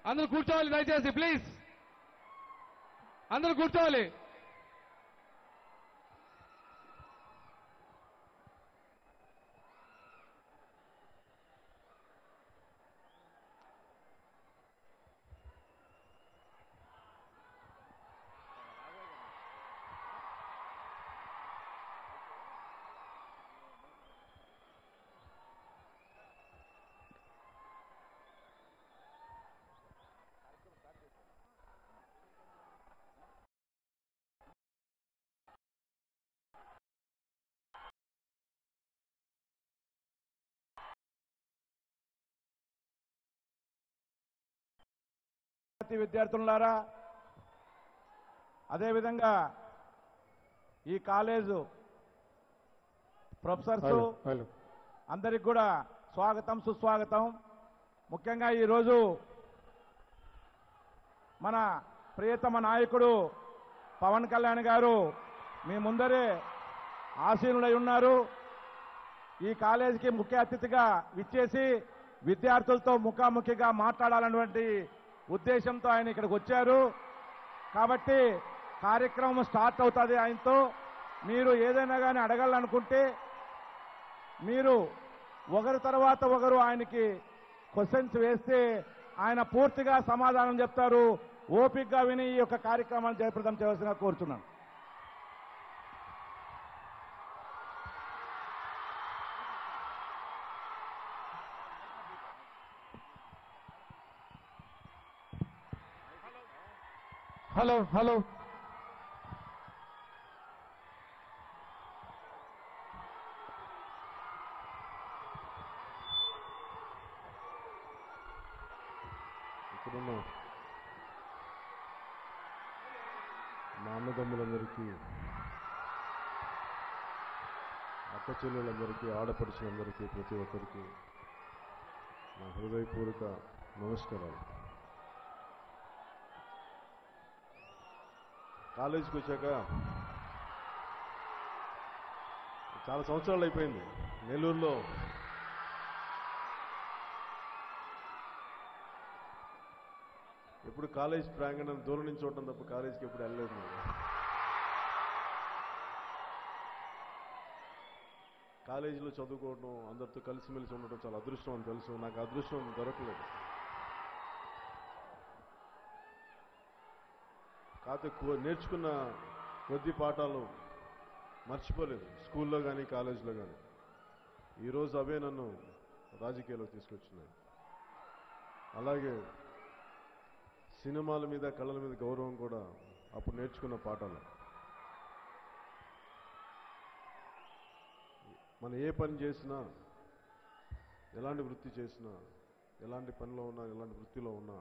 అందరూ కూర్చోవాలి దయచేసి ప్లీజ్. అందరూ కూర్చోవాలి. విద్యార్థులారా, అదేవిధంగా ఈ కాలేజు ప్రొఫెసర్స్ అందరికి కూడా స్వాగతం సుస్వాగతం. ముఖ్యంగా ఈరోజు మన ప్రియతమ నాయకుడు పవన్ కళ్యాణ్ గారు మీ ముందరే ఆసీనులై ఉన్నారు. ఈ కాలేజీకి ముఖ్య అతిథిగా విచ్చేసి విద్యార్థులతో ముఖాముఖిగా మాట్లాడాలన్నటువంటి ఉద్దేశంతో ఆయన ఇక్కడికి వచ్చారు. కాబట్టి కార్యక్రమం స్టార్ట్ అవుతుంది. ఆయనతో మీరు ఏదైనా కానీ అడగాలనుకుంటే మీరు ఒకరి తర్వాత ఒకరు ఆయనకి క్వశ్చన్స్ వేస్తే ఆయన పూర్తిగా సమాధానం చెప్తారు. ఓపికగా విని ఈ యొక్క కార్యక్రమాన్ని జయప్రదం చేయవలసిందిగా కోరుతున్నాను. హలో హలో ఇక్కడున్న మా అన్నదమ్ములందరికీ, అక్క చెల్లెలందరికీ, ఆడపడుచులందరికీ, ప్రతి ఒక్కరికి నా హృదయపూర్వక నమస్కారాలు. కాలేజీకి వచ్చాక చాలా సంవత్సరాలు అయిపోయింది. నెల్లూరులో ఎప్పుడు కాలేజ్ ప్రాంగణం దూరం నుంచి చూడటం తప్ప కాలేజీకి ఎప్పుడు వెళ్ళలేదు. కాలేజీలో చదువుకోవడం, అందరితో కలిసిమెలిసి ఉండటం చాలా అదృష్టం అని తెలుసు. నాకు అదృష్టం దొరకలేదు. కాకపోతే నేర్చుకున్న కొద్ది పాఠాలు మర్చిపోలేదు, స్కూల్లో కానీ కాలేజీలో కానీ. ఈరోజు అవే నన్ను రాజకీయాల్లో తీసుకొచ్చినాయి. అలాగే సినిమాల మీద, కళల మీద గౌరవం కూడా అప్పుడు నేర్చుకున్న పాఠాలు. మనం ఏ పని చేసినా, ఎలాంటి వృత్తి చేసినా, ఎలాంటి పనిలో ఉన్నా, ఎలాంటి వృత్తిలో ఉన్నా,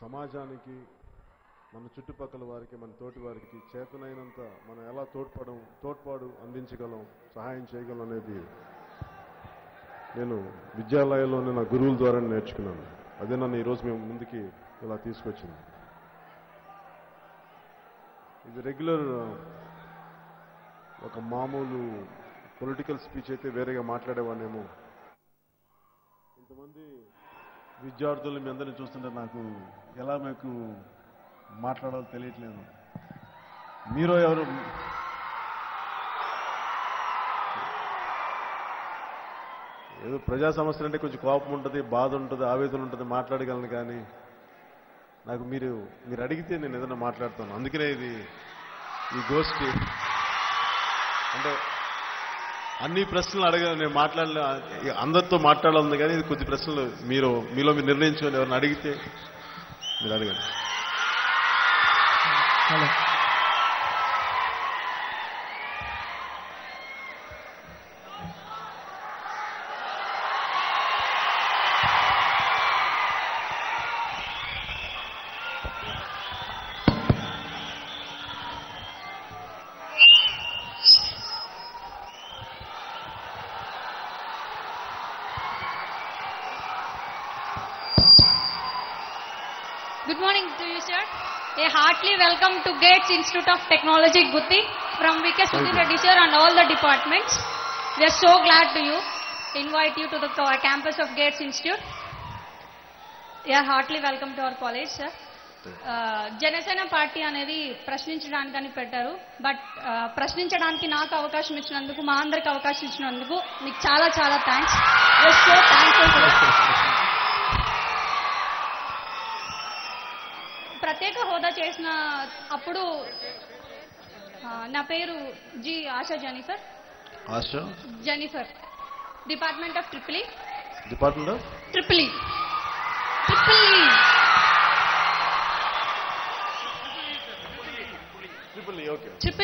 సమాజానికి, మన చుట్టుపక్కల వారికి, మన తోటి వారికి చేతనైనంత మనం ఎలా తోడ్పాటు అందించగలం, సహాయం చేయగలం అనేది నేను విద్యాలయాల్లోనే నా గురువుల ద్వారా నేర్చుకున్నాను. అదే నన్ను ఈరోజు మేము ముందుకి ఇలా తీసుకొచ్చింది. ఇది రెగ్యులర్ ఒక మామూలు పొలిటికల్ స్పీచ్ అయితే వేరేగా మాట్లాడేవానేమో. ఇంతమంది విద్యార్థులు మీ అందరినీ చూస్తుంటే నాకు ఎలా మీకు మాట్లాడాలో తెలియట్లేదు. మీరు ఎవరు ఏదో ప్రజా సమస్యలు అంటే కొంచెం కోపం ఉంటుంది, బాధ ఉంటుంది, ఆవేదన ఉంటుంది, మాట్లాడగలను. కానీ నాకు మీరు అడిగితే నేను ఏదైనా మాట్లాడతాను. అందుకనే ఈ గోష్ఠి అంటే అన్ని ప్రశ్నలు నేను మాట్లాడలే, అందరితో మాట్లాడాలి. కానీ ఇది కొద్ది ప్రశ్నలు మీలో మీరు నిర్ణయించుకొని ఎవరిని అడిగితే మీరు అడగండి. Good morning to you, sir. A heartily welcome to Gates Institute of Technology, Gutti, from V.K. Sudhir Reddy sir and all the departments. We are so glad to invite you to the campus of Gates Institute. Our heartly welcome to our college sir. Janasena party అనేది ప్రశ్నించడానికని పెట్టారు. But ప్రశ్నించడానికి నాకు అవకాశం ఇచ్చినందుకు, మా అందరికి అవకాశం ఇచ్చినందుకు మీకు చాలా చాలా థ్యాంక్స్. ప్రత్యేక హోదా చేసిన అప్పుడు నా పేరు G ASHA Jennifer. ASHA Jennifer, department of triple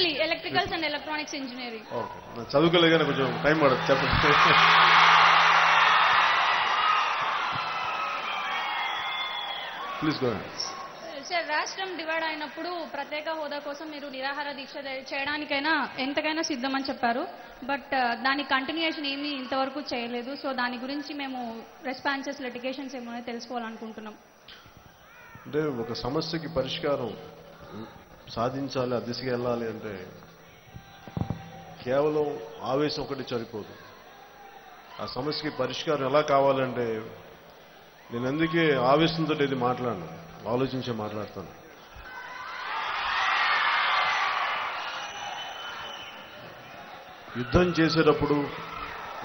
E electricals and electronics engineering. చదువుకోలేదు కానీ కొంచెం టైం పడుతుంది, చెప్పండి. Please go ahead. సార్, రాష్ట్రం డివైడ్ అయినప్పుడు ప్రత్యేక హోదా కోసం మీరు నిరాహార దీక్ష చేయడానికైనా ఎంతకైనా సిద్ధమని చెప్పారు. బట్ దాని కంటిన్యూషన్ ఏమీ ఇంతవరకు చేయలేదు. సో దాని గురించి మేము రెస్పాన్సెస్, లిటిగేషన్స్ ఏమో తెలుసుకోవాలనుకుంటున్నాం. అంటే ఒక సమస్యకి పరిష్కారం సాధించాలి, ఆ దిశగా వెళ్ళాలి అంటే కేవలం ఆవేశం ఒకటి సరిపోదు. ఆ సమస్యకి పరిష్కారం ఎలా కావాలంటే నేను అందుకే ఆవేశంతో ఇది మాట్లాడను, ఆలోచించే మాట్లాడతాను. యుద్ధం చేసేటప్పుడు,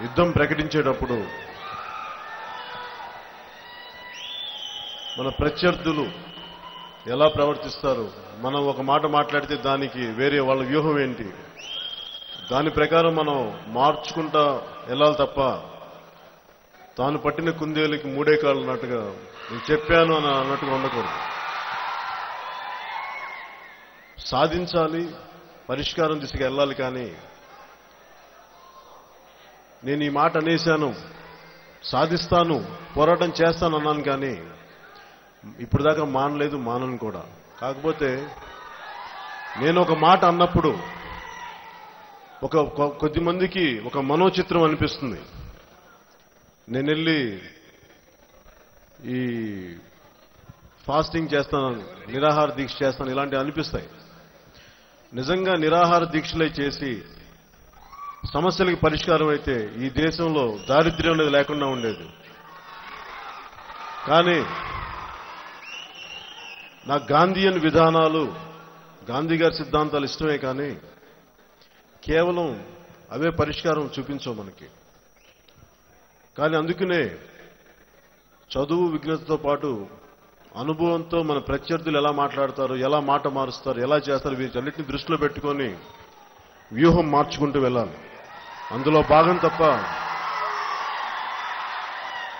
యుద్ధం ప్రకటించేటప్పుడు మన ప్రత్యర్థులు ఎలా ప్రవర్తిస్తారు, మనం ఒక మాట మాట్లాడితే దానికి వేరే వాళ్ళ వ్యూహం ఏంటి, దాని ప్రకారం మనం మార్చుకుంటా వెళ్ళాలి తప్ప తాను పట్టిన కుందేలుకి మూడే కాళ్ళు అన్నట్టుగా నేను చెప్పాను అని అన్నట్టుగా ఉండకూడదు. సాధించాలి, పరిష్కారం దిశగా వెళ్ళాలి. కానీ నేను ఈ మాట అనేశాను, సాధిస్తాను, పోరాటం చేస్తాను అన్నాను. కానీ ఇప్పుడు దాకా మానలేదు, మానను కూడా. కాకపోతే నేను ఒక మాట అన్నప్పుడు కొద్ది మందికి ఒక మనోచిత్రం అనిపిస్తుంది. నేను వెళ్ళి ఈ ఫాస్టింగ్ చేస్తాను, నిరాహార దీక్ష చేస్తాను, ఇలాంటివి అనిపిస్తాయి. నిజంగా నిరాహార దీక్షలే చేసి సమస్యలకి పరిష్కారం అయితే ఈ దేశంలో దారిద్ర్యం అనేది లేకుండా ఉండేది. కానీ నాకు గాంధీయన్ విధానాలు, గాంధీ గారి సిద్ధాంతాలు ఇష్టమే. కానీ కేవలం అవే పరిష్కారం చూపించవు మనకి. కానీ అందుకనే చదువు, విజ్ఞతతో పాటు అనుభవంతో మన ప్రత్యర్థులు ఎలా మాట్లాడతారు, ఎలా మాట మారుస్తారు, ఎలా చేస్తారు, వీటన్నిటిని దృష్టిలో పెట్టుకొని వ్యూహం మార్చుకుంటూ వెళ్ళాలి. అందులో భాగం తప్ప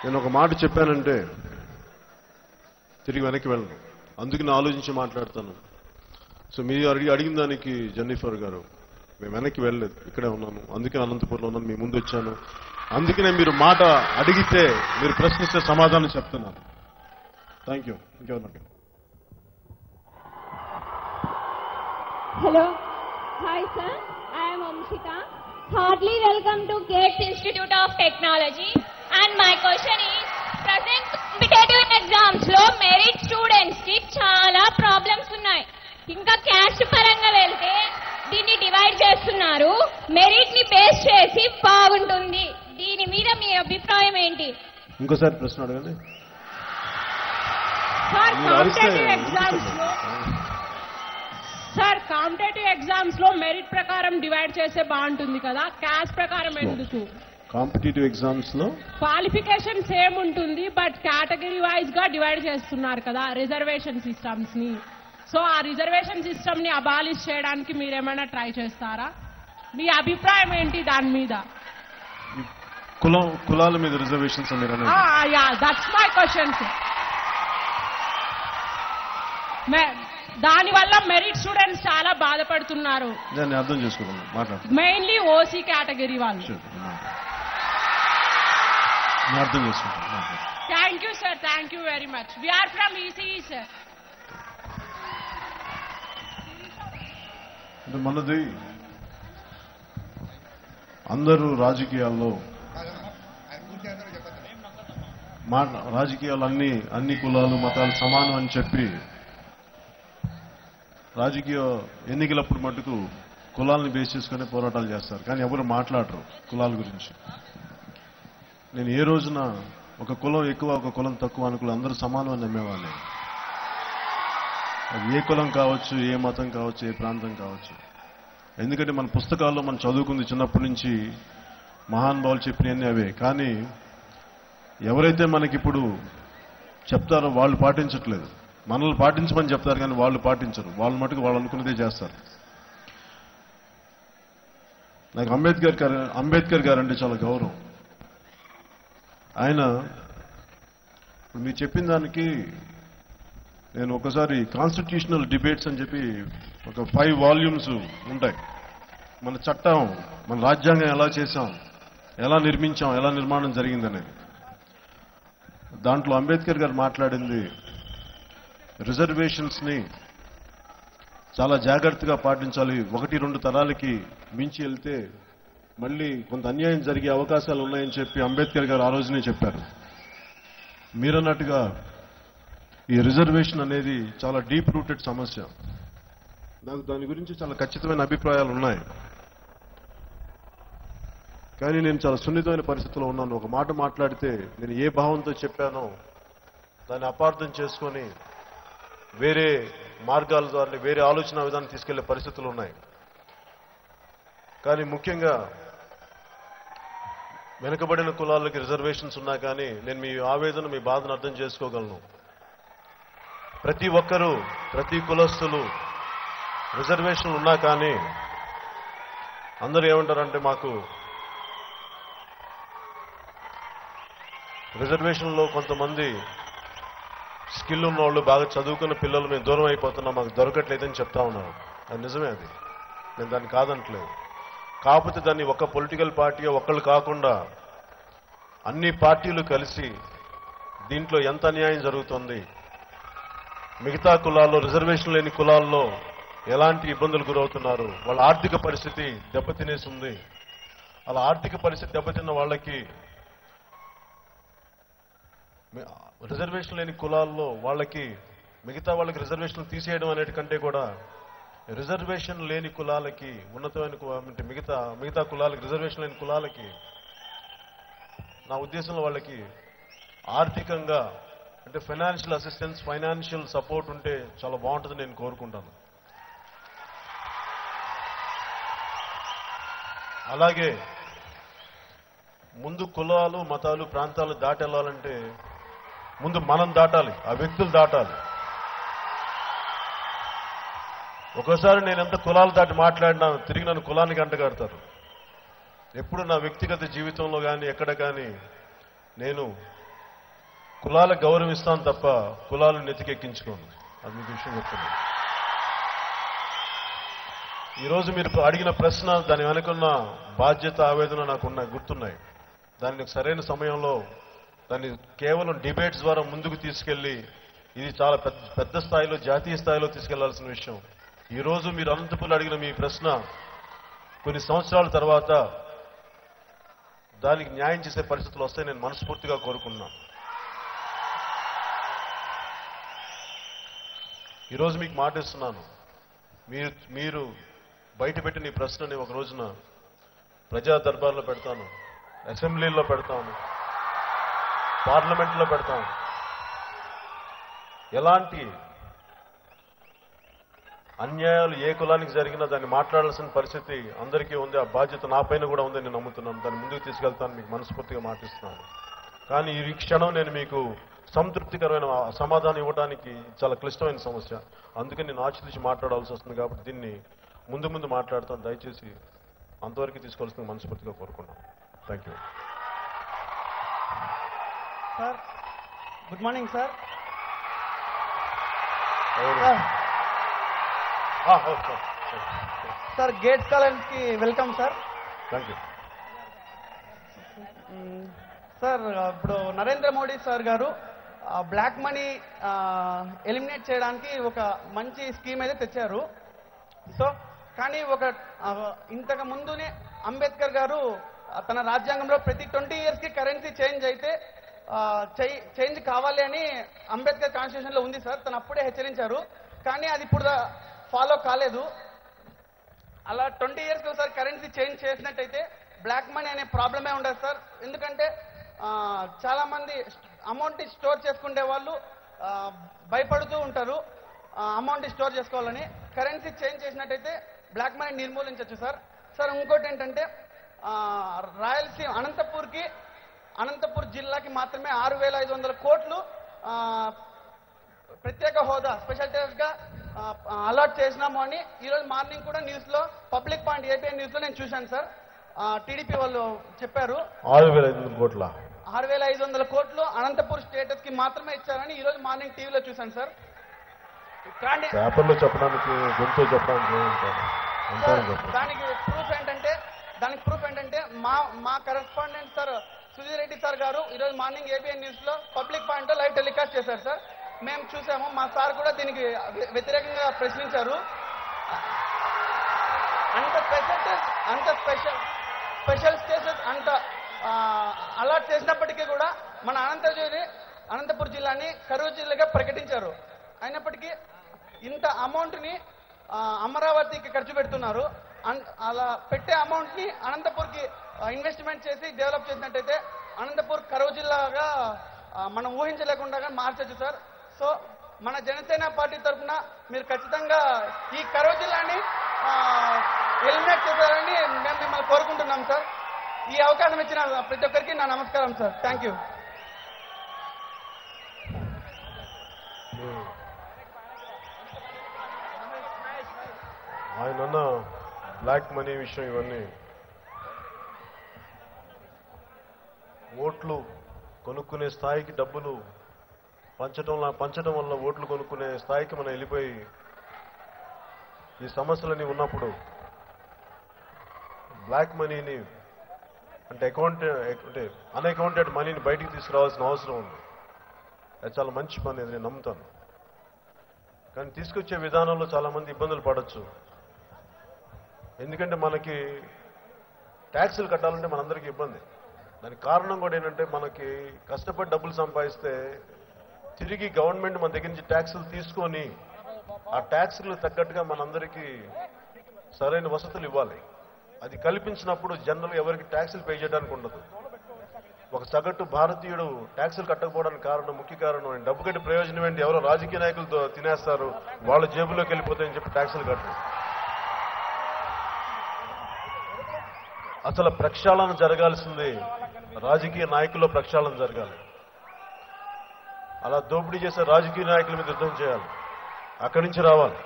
నేను ఒక మాట చెప్పానంటే తిరిగి వెనక్కి వెళ్ళను. అందుకు నేను ఆలోచించి మాట్లాడతాను. సో మీరు అడిగిన దానికి జెన్నిఫర్ గారు, మేము వెనక్కి వెళ్ళలేదు, ఇక్కడే ఉన్నాను. అందుకే అనంతపురంలో ఉన్నాను, మీ ముందు వచ్చాను. అందుకనే మీరు మాట అడిగితే, మీరు ప్రశ్నిస్తే సమాధానం చెప్తున్నాను. Thank you. ఇంకెవరు? Hello. Hi sir, I am Amshika. Heartily welcome to GATE Institute of Technology. And my question is, present competitive exams లో మెరిట్ స్టూడెంట్స్ కి చాలా ప్రాబ్లమ్స్ ఉన్నాయి. ఇంకా క్యాస్ట్ పరంగా వెళ్తే దీన్ని డివైడ్ చేస్తున్నారు. మెరిట్ ని బేస్ చేసి బాగుంటుంది. దీని మీద మీ అభిప్రాయం ఏంటి? ఇంకోసారి ప్రశ్న అడగండి. సార్, కాంపిటేటివ్ ఎగ్జామ్స్ లో మెరిట్ ప్రకారం డివైడ్ చేస్తే బాగుంటుంది కదా, క్యాస్ట్ ప్రకారం ఎందుకు? కాంపిటేటివ్ ఎగ్జామ్స్ లో క్వాలిఫికేషన్ సేమ్ ఉంటుంది, బట్ కేటగిరీ వైజ్ గా డివైడ్ చేస్తున్నారు కదా రిజర్వేషన్ సిస్టమ్స్ ని. సో ఆ రిజర్వేషన్ సిస్టమ్ ని అబాలిష్ చేయడానికి మీరేమైనా ట్రై చేస్తారా? మీ అభిప్రాయం ఏంటి దాని మీద? కులాల మీద రిజర్వేషన్స్ దట్స్ మై క్వశ్చన్. దాని వల్ల మెరిట్ స్టూడెంట్స్ చాలా బాధపడుతున్నారు. దాన్ని అర్థం చేసుకున్నాను, మాట్లాడు. మెయిన్లీ ఓసీ కేటగిరీ వాళ్ళు. అర్థం చేసుకుంటాను. Thank you sir, thank you very much. We are from ECE sir. అంటే మనది అందరూ రాజకీయాల్లో రాజకీయాలు అన్ని కులాలు, మతాలు సమానం అని చెప్పి రాజకీయ ఎన్నికలప్పుడు మటుకు కులాలను బేస్ చేసుకునే పోరాటాలు చేస్తారు. కానీ ఎవరు మాట్లాడరు కులాల గురించి. నేను ఏ రోజున ఒక కులం ఎక్కువ ఒక కులం తక్కువ అనుకుని అందరూ సమానం అని నమ్మేవాళ్ళే. అది ఏ కులం కావచ్చు, ఏ మతం కావచ్చు, ఏ ప్రాంతం కావచ్చు. ఎందుకంటే మన పుస్తకాల్లో మనం చదువుకుంది చిన్నప్పటి నుంచి మహానుభావులు చెప్పినవన్నీ అవే. కానీ ఎవరైతే మనకిప్పుడు చెప్తారో వాళ్ళు పాటించట్లేదు. మనల్ని పాటించమని చెప్తారు కానీ వాళ్ళు పాటించరు. వాళ్ళ మటుకు వాళ్ళు అనుకున్నదే చేస్తారు. నాకు అంబేద్కర్ గారు అంటే చాలా గౌరవం. ఆయన మీరు చెప్పిన దానికి నేను ఒకసారి కాన్స్టిట్యూషనల్ డిబేట్స్ అని చెప్పి ఒక 5 వాల్యూమ్స్ ఉంటాయి. మన చట్టం, మన రాజ్యాంగం ఎలా చేశాం, ఎలా నిర్మించాం, ఎలా నిర్మాణం జరిగిందనేది. దాంట్లో అంబేద్కర్ గారు మాట్లాడింది రిజర్వేషన్స్ని చాలా జాగ్రత్తగా పాటించాలి. 1-2 తరాలకి మించి వెళ్తే మళ్ళీ కొంత అన్యాయం జరిగే అవకాశాలు ఉన్నాయని చెప్పి అంబేద్కర్ గారు ఆ రోజునే చెప్పారు. మీరన్నట్టుగా ఈ రిజర్వేషన్ అనేది చాలా డీప్ రూటెడ్ సమస్య. నాకు దాని గురించి చాలా ఖచ్చితమైన అభిప్రాయాలు ఉన్నాయి. కానీ నేను చాలా సున్నితమైన పరిస్థితిలో ఉన్నాను. ఒక మాట మాట్లాడితే నేను ఏ భావంతో చెప్పానో దాన్ని అపార్థం చేసుకొని వేరే మార్గాల ద్వారా వేరే ఆలోచన విధానం తీసుకెళ్లే పరిస్థితులు ఉన్నాయి. కానీ ముఖ్యంగా వెనుకబడిన కులాలకి రిజర్వేషన్స్ ఉన్నా కానీ నేను మీ ఆవేదన, మీ బాధను అర్థం చేసుకోగలను. ప్రతి ఒక్కరూ, ప్రతి కులస్తులు రిజర్వేషన్లు ఉన్నా కానీ అందరూ ఏమంటారంటే మాకు రిజర్వేషన్లో కొంతమంది స్కిల్ ఉన్న వాళ్ళు, బాగా చదువుకున్న పిల్లలు మేము దూరం అయిపోతున్నాం, మాకు దొరకట్లేదని చెప్తా ఉన్నారు. అది నిజమే. అది నేను దాన్ని కాదనట్లేదు. కాకపోతే దాన్ని ఒక పొలిటికల్ పార్టీ ఒక్కళ్ళు కాకుండా అన్ని పార్టీలు కలిసి దీంట్లో ఎంత అన్యాయం జరుగుతుంది, మిగతా కులాల్లో రిజర్వేషన్ లేని కులాల్లో ఎలాంటి ఇబ్బందులు గురవుతున్నారు, వాళ్ళ ఆర్థిక పరిస్థితి దెబ్బతినేసింది. అలా ఆర్థిక పరిస్థితి దెబ్బతిన్న వాళ్ళకి రిజర్వేషన్ లేని కులాల్లో వాళ్ళకి మిగతా వాళ్ళకి రిజర్వేషన్ తీసేయడం అనేటి కంటే కూడా రిజర్వేషన్ లేని కులాలకి ఉన్నతమైన మిగతా కులాలకి రిజర్వేషన్ లేని కులాలకి నా ఉద్దేశంలో వాళ్ళకి ఆర్థికంగా అంటే ఫైనాన్షియల్ అసిస్టెన్స్, ఫైనాన్షియల్ సపోర్ట్ ఉంటే చాలా బాగుంటుందని నేను కోరుకుంటాను. అలాగే ముందు కులాలు, మతాలు, ప్రాంతాలు దాటెళ్ళాలంటే ముందు మనం దాటాలి, ఆ వ్యక్తులు దాటాలి. ఒకసారి నేను ఎంత కులాలు దాటి మాట్లాడినా తిరిగి నన్ను కులానికి అంటగడతారు. ఎప్పుడు నా వ్యక్తిగత జీవితంలో కానీ ఎక్కడ కానీ నేను కులాలకు గౌరవిస్తాను తప్ప కులాలు నెతికెక్కించుకోను. అది మీకు విషయం చెప్తున్నాను. ఈరోజు మీరు అడిగిన ప్రశ్న, దాని వెనుకున్న బాధ్యత, ఆవేదన నాకు గుర్తున్నాయి. దాన్ని సరైన సమయంలో దాన్ని కేవలం డిబేట్స్ ద్వారా ముందుకు తీసుకెళ్లి ఇది చాలా పెద్ద స్థాయిలో, జాతీయ స్థాయిలో తీసుకెళ్లాల్సిన విషయం. ఈరోజు మీరు అనంతపురంలో అడిగిన మీ ప్రశ్న కొన్ని సంవత్సరాల తర్వాత దానికి న్యాయం చేసే పరిస్థితులు వస్తాయి నేను మనస్ఫూర్తిగా కోరుకున్నాను. ఈరోజు మీకు మాటిస్తున్నాను, మీరు బయటపెట్టిన ఈ ప్రశ్నని ఒక రోజున ప్రజా దర్బార్లో పెడతాను, అసెంబ్లీలో పెడతాను, పార్లమెంట్లో పెడతాను. ఎలాంటి అన్యాయాలు ఏ కులానికి జరిగినా దాన్ని మాట్లాడాల్సిన పరిస్థితి అందరికీ ఉంది. ఆ బాధ్యత నా పైన కూడా ఉందని నేను నమ్ముతున్నాను. దాన్ని ముందుకు తీసుకెళ్తాను, మీకు మనస్ఫూర్తిగా మాటిస్తున్నాను. కానీ ఈ క్షణం నేను మీకు సంతృప్తికరమైన సమాధానం ఇవ్వడానికి చాలా క్లిష్టమైన సమస్య. అందుకని నేను ఆచితూచి మాట్లాడాల్సి వస్తుంది. కాబట్టి దీన్ని ముందు మాట్లాడతాను. దయచేసి అంతవరకు తీసుకోవాల్సింది మనస్ఫూర్తిగా కోరుకున్నాను. Thank you sir. Good morning sir. Sir Gates కాలేజ్కి welcome sir. Thank you sir. ఇప్పుడు నరేంద్ర మోడీ సార్ గారు బ్లాక్ మనీ ఎలిమినేట్ చేయడానికి ఒక మంచి స్కీమ్ అయితే తెచ్చారు. సో కానీ ఇంతకు ముందునే అంబేద్కర్ గారు తన రాజ్యాంగంలో ప్రతి 20 yearsకి కరెన్సీ చేంజ్ అయితే చేంజ్ కావాలి అని అంబేద్కర్ కాన్స్టిట్యూషన్ లో ఉంది సార్. తను అప్పుడే హెచ్చరించారు. కానీ అది ఇప్పుడు ఫాలో కాలేదు. అలా 20 yearsకి ఒకసారి కరెన్సీ చేంజ్ చేసినట్టయితే బ్లాక్ మనీ అనే ప్రాబ్లమే ఉండదు సార్. ఎందుకంటే చాలా మంది అమౌంట్ స్టోర్ చేసుకునే వాళ్ళు భయపడుతూ ఉంటారు అమౌంట్ స్టోర్ చేసుకోవాలని. కరెన్సీ చేంజ్ చేసినట్టయితే బ్లాక్ మనీ నిర్మూలించవచ్చు సార్. సార్ ఇంకోటి ఏంటంటే రాయలసీమ అనంతపూర్ జిల్లాకి మాత్రమే 6,500 కోట్లు ప్రత్యేక హోదా స్పెషల్ టెస్ట్ గా అలాట్ చేసినాము అని ఈరోజు మార్నింగ్ కూడా న్యూస్ లో పబ్లిక్ పాయింట్ ఏపీఎన్ న్యూస్ లో నేను చూశాను సార్. టీడీపీ వాళ్ళు చెప్పారు 6,500 కోట్ల 6,500 కోట్లు అనంతపూర్ స్టేటస్ కి మాత్రమే ఇచ్చారని ఈరోజు మార్నింగ్ టీవీలో చూశాను సార్. కానీ పేపర్లో చెప్పడానికి గొంతు చెప్పడానికి దానికి ప్రూఫ్ ఏంటంటే మా correspondent sir Sudheer Reddy sir గారు ఈరోజు మార్నింగ్ ఏబిఎన్ న్యూస్ లో పబ్లిక్ పాయింట్ లో లైవ్ టెలికాస్ట్ చేశారు సార్. మేము చూసాము. మా సార్ కూడా దీనికి వ్యతిరేకంగా ప్రశ్నించారు. అంత స్పెషల్ స్టేటస్ అంత అలాట్ చేసినప్పటికీ కూడా మన అనంతపూర్ జిల్లాని కరువు జిల్లాగా ప్రకటించారు. అయినప్పటికీ ఇంత అమౌంట్ ని అమరావతికి ఖర్చు పెడుతున్నారు. అలా పెట్టే అమౌంట్ ని అనంతపూర్కి ఇన్వెస్ట్మెంట్ చేసి డెవలప్ చేసినట్టయితే అనంతపూర్ కరువు జిల్లాగా మనం ఊహించలేకుండా మార్చచ్చు సార్. సో మన జనసేన పార్టీ తరఫున మీరు ఖచ్చితంగా ఈ కరువు జిల్లాని ఎలిమినేట్ చేశారని మేము మిమ్మల్ని కోరుకుంటున్నాం సార్. ఈ అవకాశం ఇచ్చిన ప్రతి ఒక్కరికి నా నమస్కారం సార్. Thank you. ఆయన బ్లాక్ మనీ విషయం ఇవన్నీ ఓట్లు కొనుక్కునే స్థాయికి డబ్బులు పంచడం వల్ల ఓట్లు కొనుక్కునే స్థాయికి మనం వెళ్ళిపోయి ఈ సమస్యలన్నీ ఉన్నప్పుడు బ్లాక్ మనీని అంటే అన్అకౌంటెడ్ మనీని బయటికి తీసుకురావాల్సిన అవసరం ఉంది. అది చాలా మంచి పని, అది నేను నమ్ముతాను. కానీ తీసుకొచ్చే విధానంలో చాలా మంది ఇబ్బందులు పడవచ్చు. ఎందుకంటే మనకి ట్యాక్సులు కట్టాలంటే మనందరికీ ఇబ్బంది. దానికి కారణం కూడా ఏంటంటే మనకి కష్టపడి డబ్బులు సంపాదిస్తే తిరిగి గవర్నమెంట్ మన దగ్గర నుంచి ట్యాక్సులు తీసుకొని ఆ ట్యాక్సులు తగ్గట్టుగా మనందరికీ సరైన వసతులు ఇవ్వాలి. అది కల్పించినప్పుడు జనరల్ ఎవరికి ట్యాక్సులు పే చేయడానికి ఉండదు. ఒక సగటు భారతీయుడు ట్యాక్సులు కట్టకపోవడానికి ముఖ్య కారణం డబ్బు కట్టి ప్రయోజనం ఏంటి, ఎవరో రాజకీయ నాయకులతో తినేస్తారు, వాళ్ళ జేబులోకి వెళ్ళిపోతాయని చెప్పి ట్యాక్సులు కట్టరు. అసలు ప్రక్షాళన జరగాల్సింది రాజకీయ నాయకుల్లో ప్రక్షాళన జరగాలి. అలా దోపిడీ చేసే రాజకీయ నాయకుల మీద యుద్ధం చేయాలి, అక్కడి నుంచి రావాలి.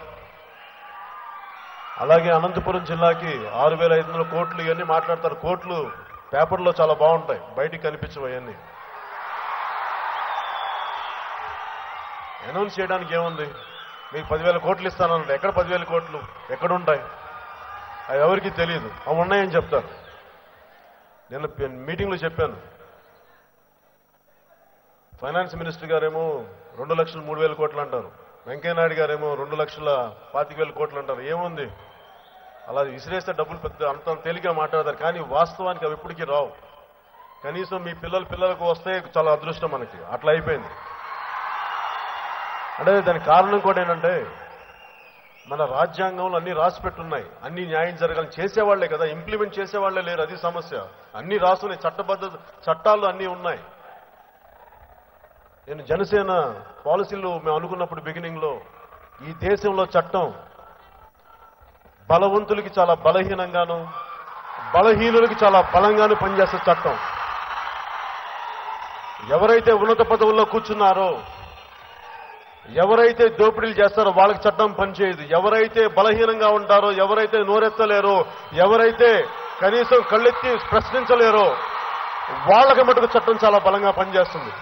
అలాగే అనంతపురం జిల్లాకి 6,500 కోట్లు ఇవన్నీ మాట్లాడతారు. కోట్లు పేపర్లో చాలా బాగుంటాయి, బయటికి కనిపించవు. అవన్నీ అనౌన్స్ చేయడానికి ఏముంది? మీకు 10,000 కోట్లు ఇస్తానంటే ఎక్కడ 10,000 కోట్లు ఎక్కడుంటాయి? అవి ఎవరికి తెలియదు. అవి ఉన్నాయని చెప్తారు. నేను మీటింగ్లో చెప్పాను, ఫైనాన్స్ మినిస్టర్ గారేమో 2,03,000 కోట్లు అంటారు, వెంకయ్యనాయుడు గారేమో 2,25,000 కోట్లు అంటారు. ఏముంది? అలా విసిరేస్తే డబ్బులు పెద్ద అంత తేలిగ్గా మాట్లాడతారు, కానీ వాస్తవానికి అవి ఎప్పటికీ రావు. కనీసం మీ పిల్లలకు వస్తే చాలా అదృష్టం మనకి. అట్లా అయిపోయింది. అంటే దానికి కారణం కూడా ఏంటంటే మన రాజ్యాంగంలో అన్ని రాసి పెట్టున్నాయి, అన్ని న్యాయం జరగాలని చేసేవాళ్లే కదా, ఇంప్లిమెంట్ చేసేవాళ్లే లేరు. అది సమస్య. అన్ని రాసున్నాయి, చట్టాలు అన్నీ ఉన్నాయి. నేను జనసేన పాలసీలు మేము అనుకున్నప్పుడు బిగినింగ్ లో ఈ దేశంలో చట్టం బలవంతులకి చాలా బలహీనంగాను, బలహీనులకి చాలా బలంగాను పనిచేసే చట్టం. ఎవరైతే ఉన్నత పదవుల్లో కూర్చున్నారో, ఎవరైతే దోపిడీలు చేస్తారో వాళ్ళకి చట్టం పనిచేయదు. ఎవరైతే బలహీనంగా ఉంటారో, ఎవరైతే నోరెత్తలేరో, ఎవరైతే కనీసం కళ్ళెత్తి ప్రశ్నించలేరో వాళ్ళకి మటుకు చట్టం చాలా బలంగా పనిచేస్తుంది.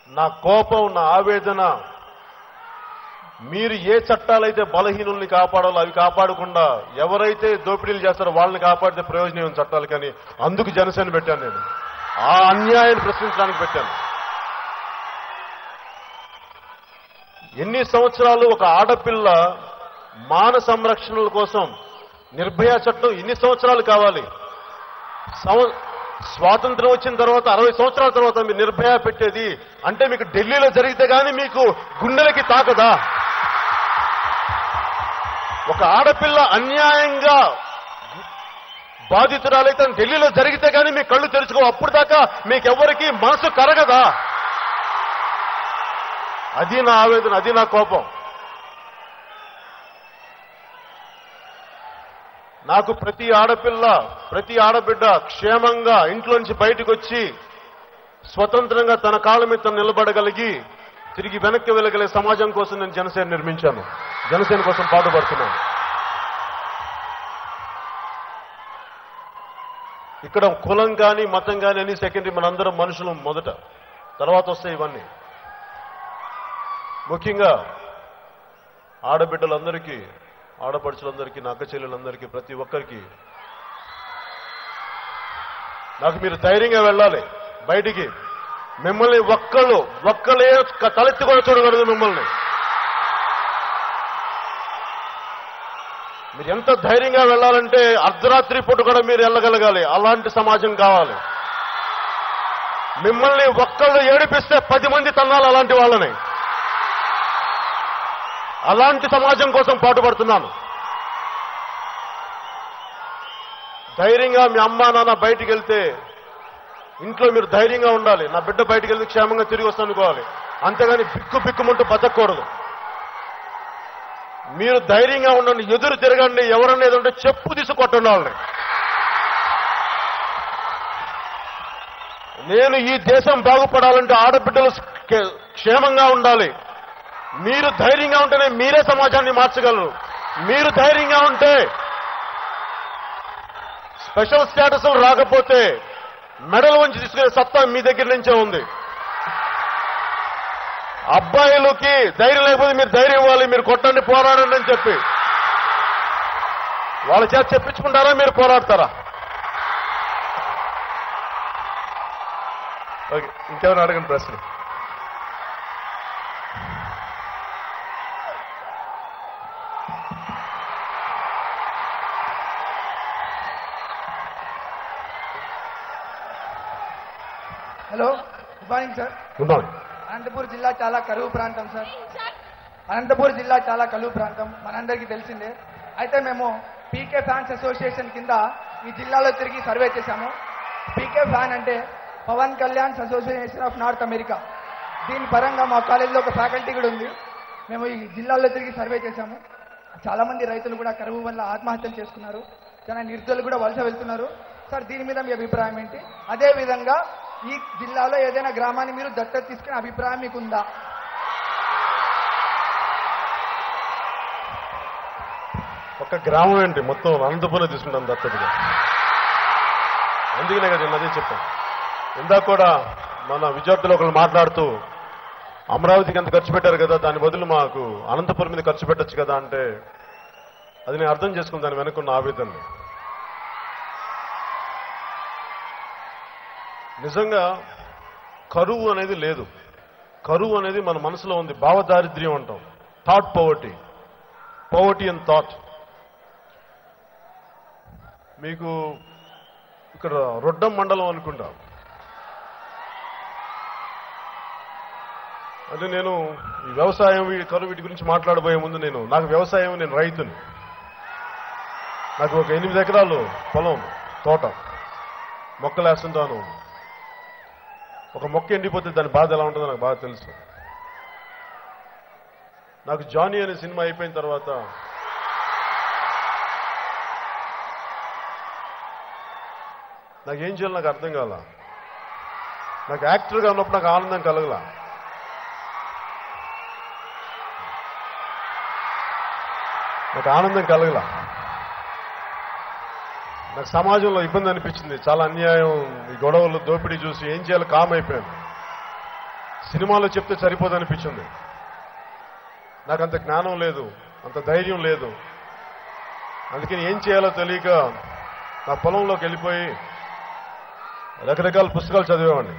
నా కోపం, నా ఆవేదన, మీరు ఏ చట్టాలైతే బలహీనుల్ని కాపాడాలో అవి కాపాడకుండా ఎవరైతే దోపిడీలు చేస్తారో వాళ్ళని కాపాడితే ప్రయోజనం చట్టాలు. కానీ అందుకు జనసేన పెట్టాను నేను, ఆ అన్యాయాన్ని ప్రశ్నించడానికి పెట్టాను. ఎన్ని సంవత్సరాలు ఒక ఆడపిల్ల మాన సంరక్షణల కోసం నిర్భయ చట్టం ఎన్ని సంవత్సరాలు కావాలి? స్వాతంత్రం వచ్చిన తర్వాత 60 సంవత్సరాల తర్వాత మీరు నిర్భయ పెట్టేది అంటే మీకు ఢిల్లీలో జరిగితే గానీ మీకు గుండెలకి తాకదా? ఒక ఆడపిల్ల అన్యాయంగా బాధితురాలైతే ఢిల్లీలో జరిగితే కానీ మీ కళ్ళు తెరుచుకో. అప్పుడు దాకా మీకెవ్వరికి మనసు కరగదా? అది నా ఆవేదన, అది నా కోపం. నాకు ప్రతి ఆడపిల్ల, ప్రతి ఆడబిడ్డ క్షేమంగా ఇంట్లోంచి బయటకు వచ్చి స్వతంత్రంగా తన కాళ్ళ మీద తను నిలబడగలిగి తిరిగి వెనక్కి వెళ్ళగలిగే సమాజం కోసం నేను జనసేన నిర్మించాను. జనసేన కోసం పాటుపడుతున్నాను. ఇక్కడ కులం కానీ మతం కానీ అని సెకండరీ. మనందరం మనుషులు మొదట, తర్వాత వస్తాయి ఇవన్నీ. ముఖ్యంగా ఆడబిడ్డలందరికీ, ఆడపడుచులందరికీ, నా అక్క చెల్లెలందరికీ, ప్రతి ఒక్కరికి నాకు మీరు ధైర్యంగా వెళ్ళాలి బయటికి. మిమ్మల్ని ఒక్కళ్ళే తలెత్తి కూడా చూడగలదు. మిమ్మల్ని మీరు ఎంత ధైర్యంగా వెళ్ళాలంటే అర్ధరాత్రి పూట కూడా మీరు వెళ్ళగలగాలి. అలాంటి సమాజం కావాలి. మిమ్మల్ని ఒక్కళ్ళు ఏడిపిస్తే 10 మంది తన్నాలి అలాంటి వాళ్ళని. అలాంటి సమాజం కోసం పాటుపడుతున్నాను. ధైర్యంగా మీ అమ్మా నాన్న బయటికి వెళ్తే ఇంట్లో మీరు ధైర్యంగా ఉండాలి. నా బిడ్డ బయటికి వెళ్తే క్షేమంగా తిరిగి వస్తాను అనుకోవాలి. అంతేగాని బిక్కుమంటూ బతకూడదు. మీరు ధైర్యంగా ఉండండి, ఎదురు తిరగండి. ఎవరన్నా ఏదంటే చెప్పు తీసుకొట్టండి వాళ్ళని. నేను ఈ దేశం బాగుపడాలంటే ఆడబిడ్డలు క్షేమంగా ఉండాలి. మీరు ధైర్యంగా ఉంటేనే మీరే సమాజాన్ని మార్చగలరు. మీరు ధైర్యంగా ఉంటే స్పెషల్ స్టేటస్ రాకపోతే మెడల్ వంచి తీసుకునే సత్తా మీ దగ్గర నుంచే ఉంది. అబ్బాయిలకి ధైర్యం లేకపోతే మీరు ధైర్యం ఇవ్వాలి. మీరు కొట్టండి, పోరాడండి అని చెప్పి వాళ్ళ చేత చెప్పించుకుంటారా? మీరు పోరాడతారా? ఓకే, ఇంకెవరు అడగండి ప్రశ్న. Hello, good morning sir. Good morning. Anantapur జిల్లా చాలా కరువు ప్రాంతం సార్. అనంతపూర్ జిల్లా చాలా కరువు ప్రాంతం మనందరికీ తెలిసిందే. అయితే మేము పీకే ఫ్యాన్స్ అసోసియేషన్ కింద ఈ జిల్లాలో తిరిగి సర్వే చేశాము. పీకే ఫ్యాన్ అంటే Pawan Kalyan association of North America. దీని పరంగా మా కాలేజీలో ఒక ఫ్యాకల్టీ కూడా ఉంది. మేము ఈ జిల్లాలో తిరిగి సర్వే చేశాము. చాలా మంది రైతులు కూడా కరువు వల్ల ఆత్మహత్యలు చేసుకున్నారు. చాలా నిర్దోలు కూడా వలస వెళ్తున్నారు. సార్, దీని మీద మీ అభిప్రాయం ఏంటి? అదే విధంగా ఈ జిల్లాలో ఏదైనా గ్రామాన్ని మీరు దత్తత తీసుకునే అభిప్రాయం మీకుందా? ఒక గ్రామం ఏంటి, మొత్తం అనంతపురం తీసుకుంటాం దత్తతగా. అందుకనే కదా నేను అదే చెప్పాను. ఇందాక కూడా మన విద్యార్థులు ఒకళ్ళు మాట్లాడుతూ అమరావతికి ఎంత ఖర్చు పెట్టారు కదా, దాని బదులు మాకు అనంతపురం మీద ఖర్చు పెట్టచ్చు కదా అంటే అది నేను అర్థం చేసుకుని దాని వెనుకున్న ఆవేదనని. నిజంగా కరువు అనేది లేదు. కరువు అనేది మన మనసులో ఉంది. భావదారిద్ర్యం అంటాం, థాట్ పవర్టీ అండ్ థాట్. మీకు ఇక్కడ రొడ్డం మండలం అనుకుంటా. అంటే నేను ఈ వ్యవసాయం, ఈ కరువు వీటి గురించి మాట్లాడబోయే ముందు నాకు వ్యవసాయం, నేను రైతుని. నాకు ఒక 8 ఎకరాలు పొలం, తోట, మొక్కలు వేస్తుంటాను. ఒక మొక్క ఎండిపోతే దాని బాధ ఎలా ఉంటుందో నాకు బాగా తెలుసు. నాకు జానీ అనే సినిమా అయిపోయిన తర్వాత నాకేం చేయాలి నాకు అర్థం కాల. నాకు యాక్టర్గా ఉన్నప్పుడు నాకు ఆనందం కలగల. నాకు ఆనందం కలగల. నాకు సమాజంలో ఇబ్బంది అనిపించింది. చాలా అన్యాయం, ఈ గొడవలు, దోపిడీ చూసి ఏం చేయాలో కామ్ అయిపోయాను. సినిమాలో చెప్తే సరిపోదు అనిపించింది. నాకు అంత జ్ఞానం లేదు, అంత ధైర్యం లేదు. అందుకని ఏం చేయాలో తెలియక నా పొలంలోకి వెళ్ళిపోయి రకరకాల పుస్తకాలు చదివేవాడిని.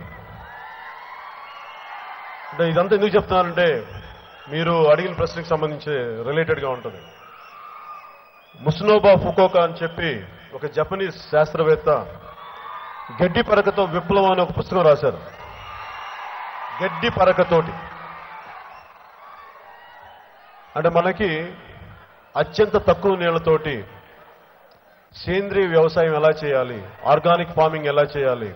అంటే ఇదంతా ఎందుకు చెప్తున్నానంటే మీరు అడిగిన ప్రశ్నకు సంబంధించి రిలేటెడ్గా ఉంటుంది. ముస్నోబా ఫుకోకా అని చెప్పి ఒక జపనీస్ శాస్త్రవేత్త గడ్డి పరకతో విప్లవం అనే ఒక పుస్తకం రాశారు. గడ్డి పరకతోటి అంటే మనకి అత్యంత తక్కువ నీళ్లతోటి సేంద్రీయ వ్యవసాయం ఎలా చేయాలి, ఆర్గానిక్ ఫార్మింగ్ ఎలా చేయాలి,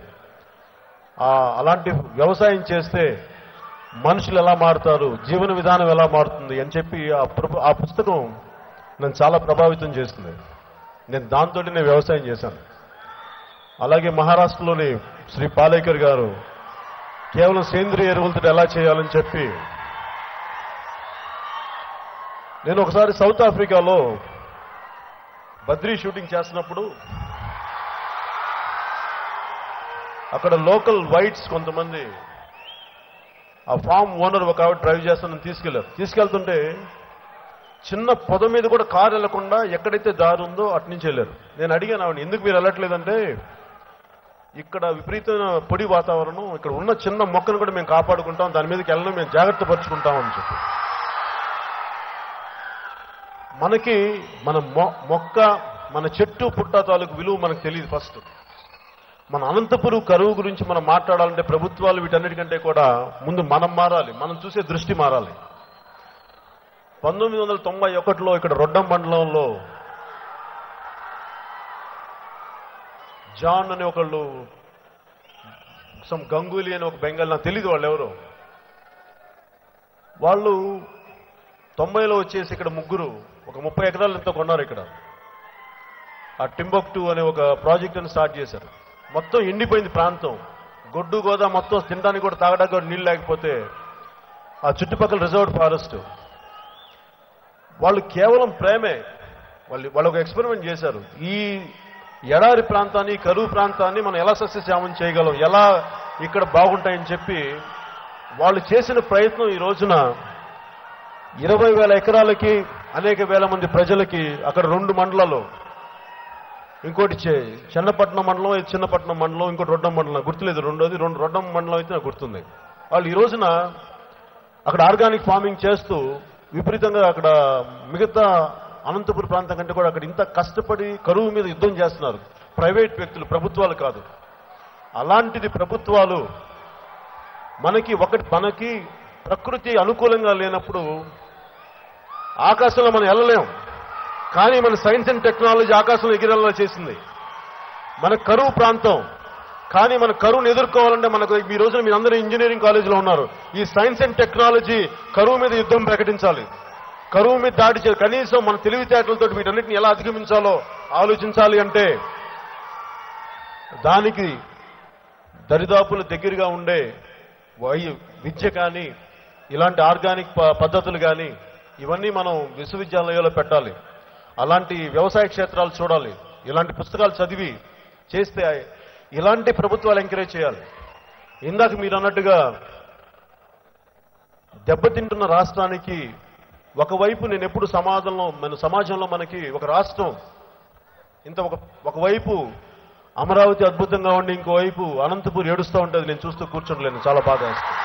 అలాంటి వ్యవసాయం చేస్తే మనుషులు ఎలా మారుతారు, జీవన విధానం ఎలా మారుతుంది అని చెప్పి ఆ పుస్తకం నన్ను చాలా ప్రభావితం చేస్తుంది. నేను దాంతో నేను వ్యవసాయం చేశాను. అలాగే మహారాష్ట్రలోని శ్రీ పాలేకర్ గారు కేవలం సేంద్రియ ఎరువులతో ఎలా చేయాలని చెప్పి, నేను ఒకసారి సౌత్ ఆఫ్రికాలో బద్రీ షూటింగ్ చేస్తున్నప్పుడు అక్కడ లోకల్ వైట్స్ కొంతమంది ఆ ఫామ్ ఓనర్ ఒక ఆవిడ డ్రైవ్ చేస్తానని తీసుకెళ్తుంటే చిన్న పొద మీద కూడా కారు వెళ్లకుండా ఎక్కడైతే దారి ఉందో అటు నుంచి వెళ్ళారు. నేను అడిగాను ఆవిడ, ఎందుకు మీరు వెళ్ళట్లేదంటే ఇక్కడ విపరీతమైన పొడి వాతావరణం, ఇక్కడ ఉన్న చిన్న మొక్కను కూడా మేము కాపాడుకుంటాం, దాని మీదకి వెళ్ళడం మేము జాగ్రత్త పరుచుకుంటాం అని చెప్పి. మనకి మన మొక్క, మన చెట్టు పుట్ట తాలూకు విలువ మనకు తెలియదు. ఫస్ట్ మన అనంతపురం కరువు గురించి మనం మాట్లాడాలంటే ప్రభుత్వాలు వీటన్నిటికంటే కూడా ముందు మనం మారాలి, మనం చూసే దృష్టి మారాలి. 1991లో ఇక్కడ రొడ్డం మండలంలో జాన్ అనే ఒకళ్ళు, గంగూలీ అని ఒక బెంగాల్, నాకు తెలీదు వాళ్ళు ఎవరు, వాళ్ళు 90లో వచ్చేసి ఇక్కడ ముగ్గురు ఒక 30 ఎకరాలు ఎంతో కొన్నారు. ఇక్కడ ఆ టింబక్టు అనే ఒక ప్రాజెక్ట్ అని స్టార్ట్ చేశారు. మొత్తం ఎండిపోయింది ప్రాంతం, గొడ్డు గోదా మొత్తం తినడానికి కూడా తాగడానికి కూడా నీళ్ళు లేకపోతే ఆ చుట్టుపక్కల రిజర్వ్డ్ ఫారెస్ట్. వాళ్ళు కేవలం ప్రేమే, వాళ్ళు ఒక ఎక్స్పెరిమెంట్ చేశారు. ఈ ఎడారి ప్రాంతాన్ని, కరువు ప్రాంతాన్ని మనం ఎలా సస్యశ్యామం చేయగలం, ఎలా ఇక్కడ బాగుంటాయని చెప్పి వాళ్ళు చేసిన ప్రయత్నం ఈ రోజున 20,000 ఎకరాలకి అనేక వేల మంది ప్రజలకి అక్కడ 2 మండలాలు, ఇంకోటి చెన్నపట్నం మండలం, చిన్నపట్నం మండలం, ఇంకోటి రొడ్డం మండలం, గుర్తులేదు రెండోది, రొడ్డం మండలం అయితే నాకు గుర్తుంది. వాళ్ళు ఈ రోజున అక్కడ ఆర్గానిక్ ఫార్మింగ్ చేస్తూ విపరీతంగా అక్కడ మిగతా అనంతపురం ప్రాంతం కంటే కూడా అక్కడ ఇంత కష్టపడి కరువు మీద యుద్ధం చేస్తున్నారు. ప్రైవేట్ వ్యక్తులు, ప్రభుత్వాలు కాదు. అలాంటిది ప్రభుత్వాలు మనకి ప్రకృతి అనుకూలంగా లేనప్పుడు ఆకాశంలో మనం వెళ్ళలేం. కానీ మన సైన్స్ అండ్ టెక్నాలజీ ఆకాశంలో ఎగిరేలా చేసింది. మన కరువు ప్రాంతం, కానీ మన కరువును ఎదుర్కోవాలంటే మనకు ఈ రోజున మీరందరూ ఇంజనీరింగ్ కాలేజీలో ఉన్నారు. ఈ సైన్స్ అండ్ టెక్నాలజీ కరువు మీద యుద్ధం ప్రకటించాలి, కరువు మీద దాడి చేయాలి. కనీసం మన తెలివితేటలతో వీటన్నిటిని ఎలా అధిగమించాలో ఆలోచించాలి. అంటే దానికి దరిదాపుల దగ్గరగా ఉండే విద్య కానీ, ఇలాంటి ఆర్గానిక్ పద్ధతులు కానీ ఇవన్నీ మనం విశ్వవిద్యాలయాల్లో పెట్టాలి. అలాంటి వ్యవసాయ క్షేత్రాలు చూడాలి. ఇలాంటి పుస్తకాలు చదివి చేస్తే ఇలాంటి ప్రభుత్వాలు ఎంకరేజ్ చేయాలి. ఇందాక మీరు అన్నట్టుగా దెబ్బతింటున్న రాష్ట్రానికి ఒకవైపు నేను ఎప్పుడు సమాజంలో మనకి ఒక రాష్ట్రం ఇంత ఒకవైపు అమరావతి అద్భుతంగా ఉండి ఇంకోవైపు అనంతపూర్ ఏడుస్తూ ఉంటుంది. నేను చూస్తూ కూర్చోలేను, చాలా బాధ వేస్తుంది.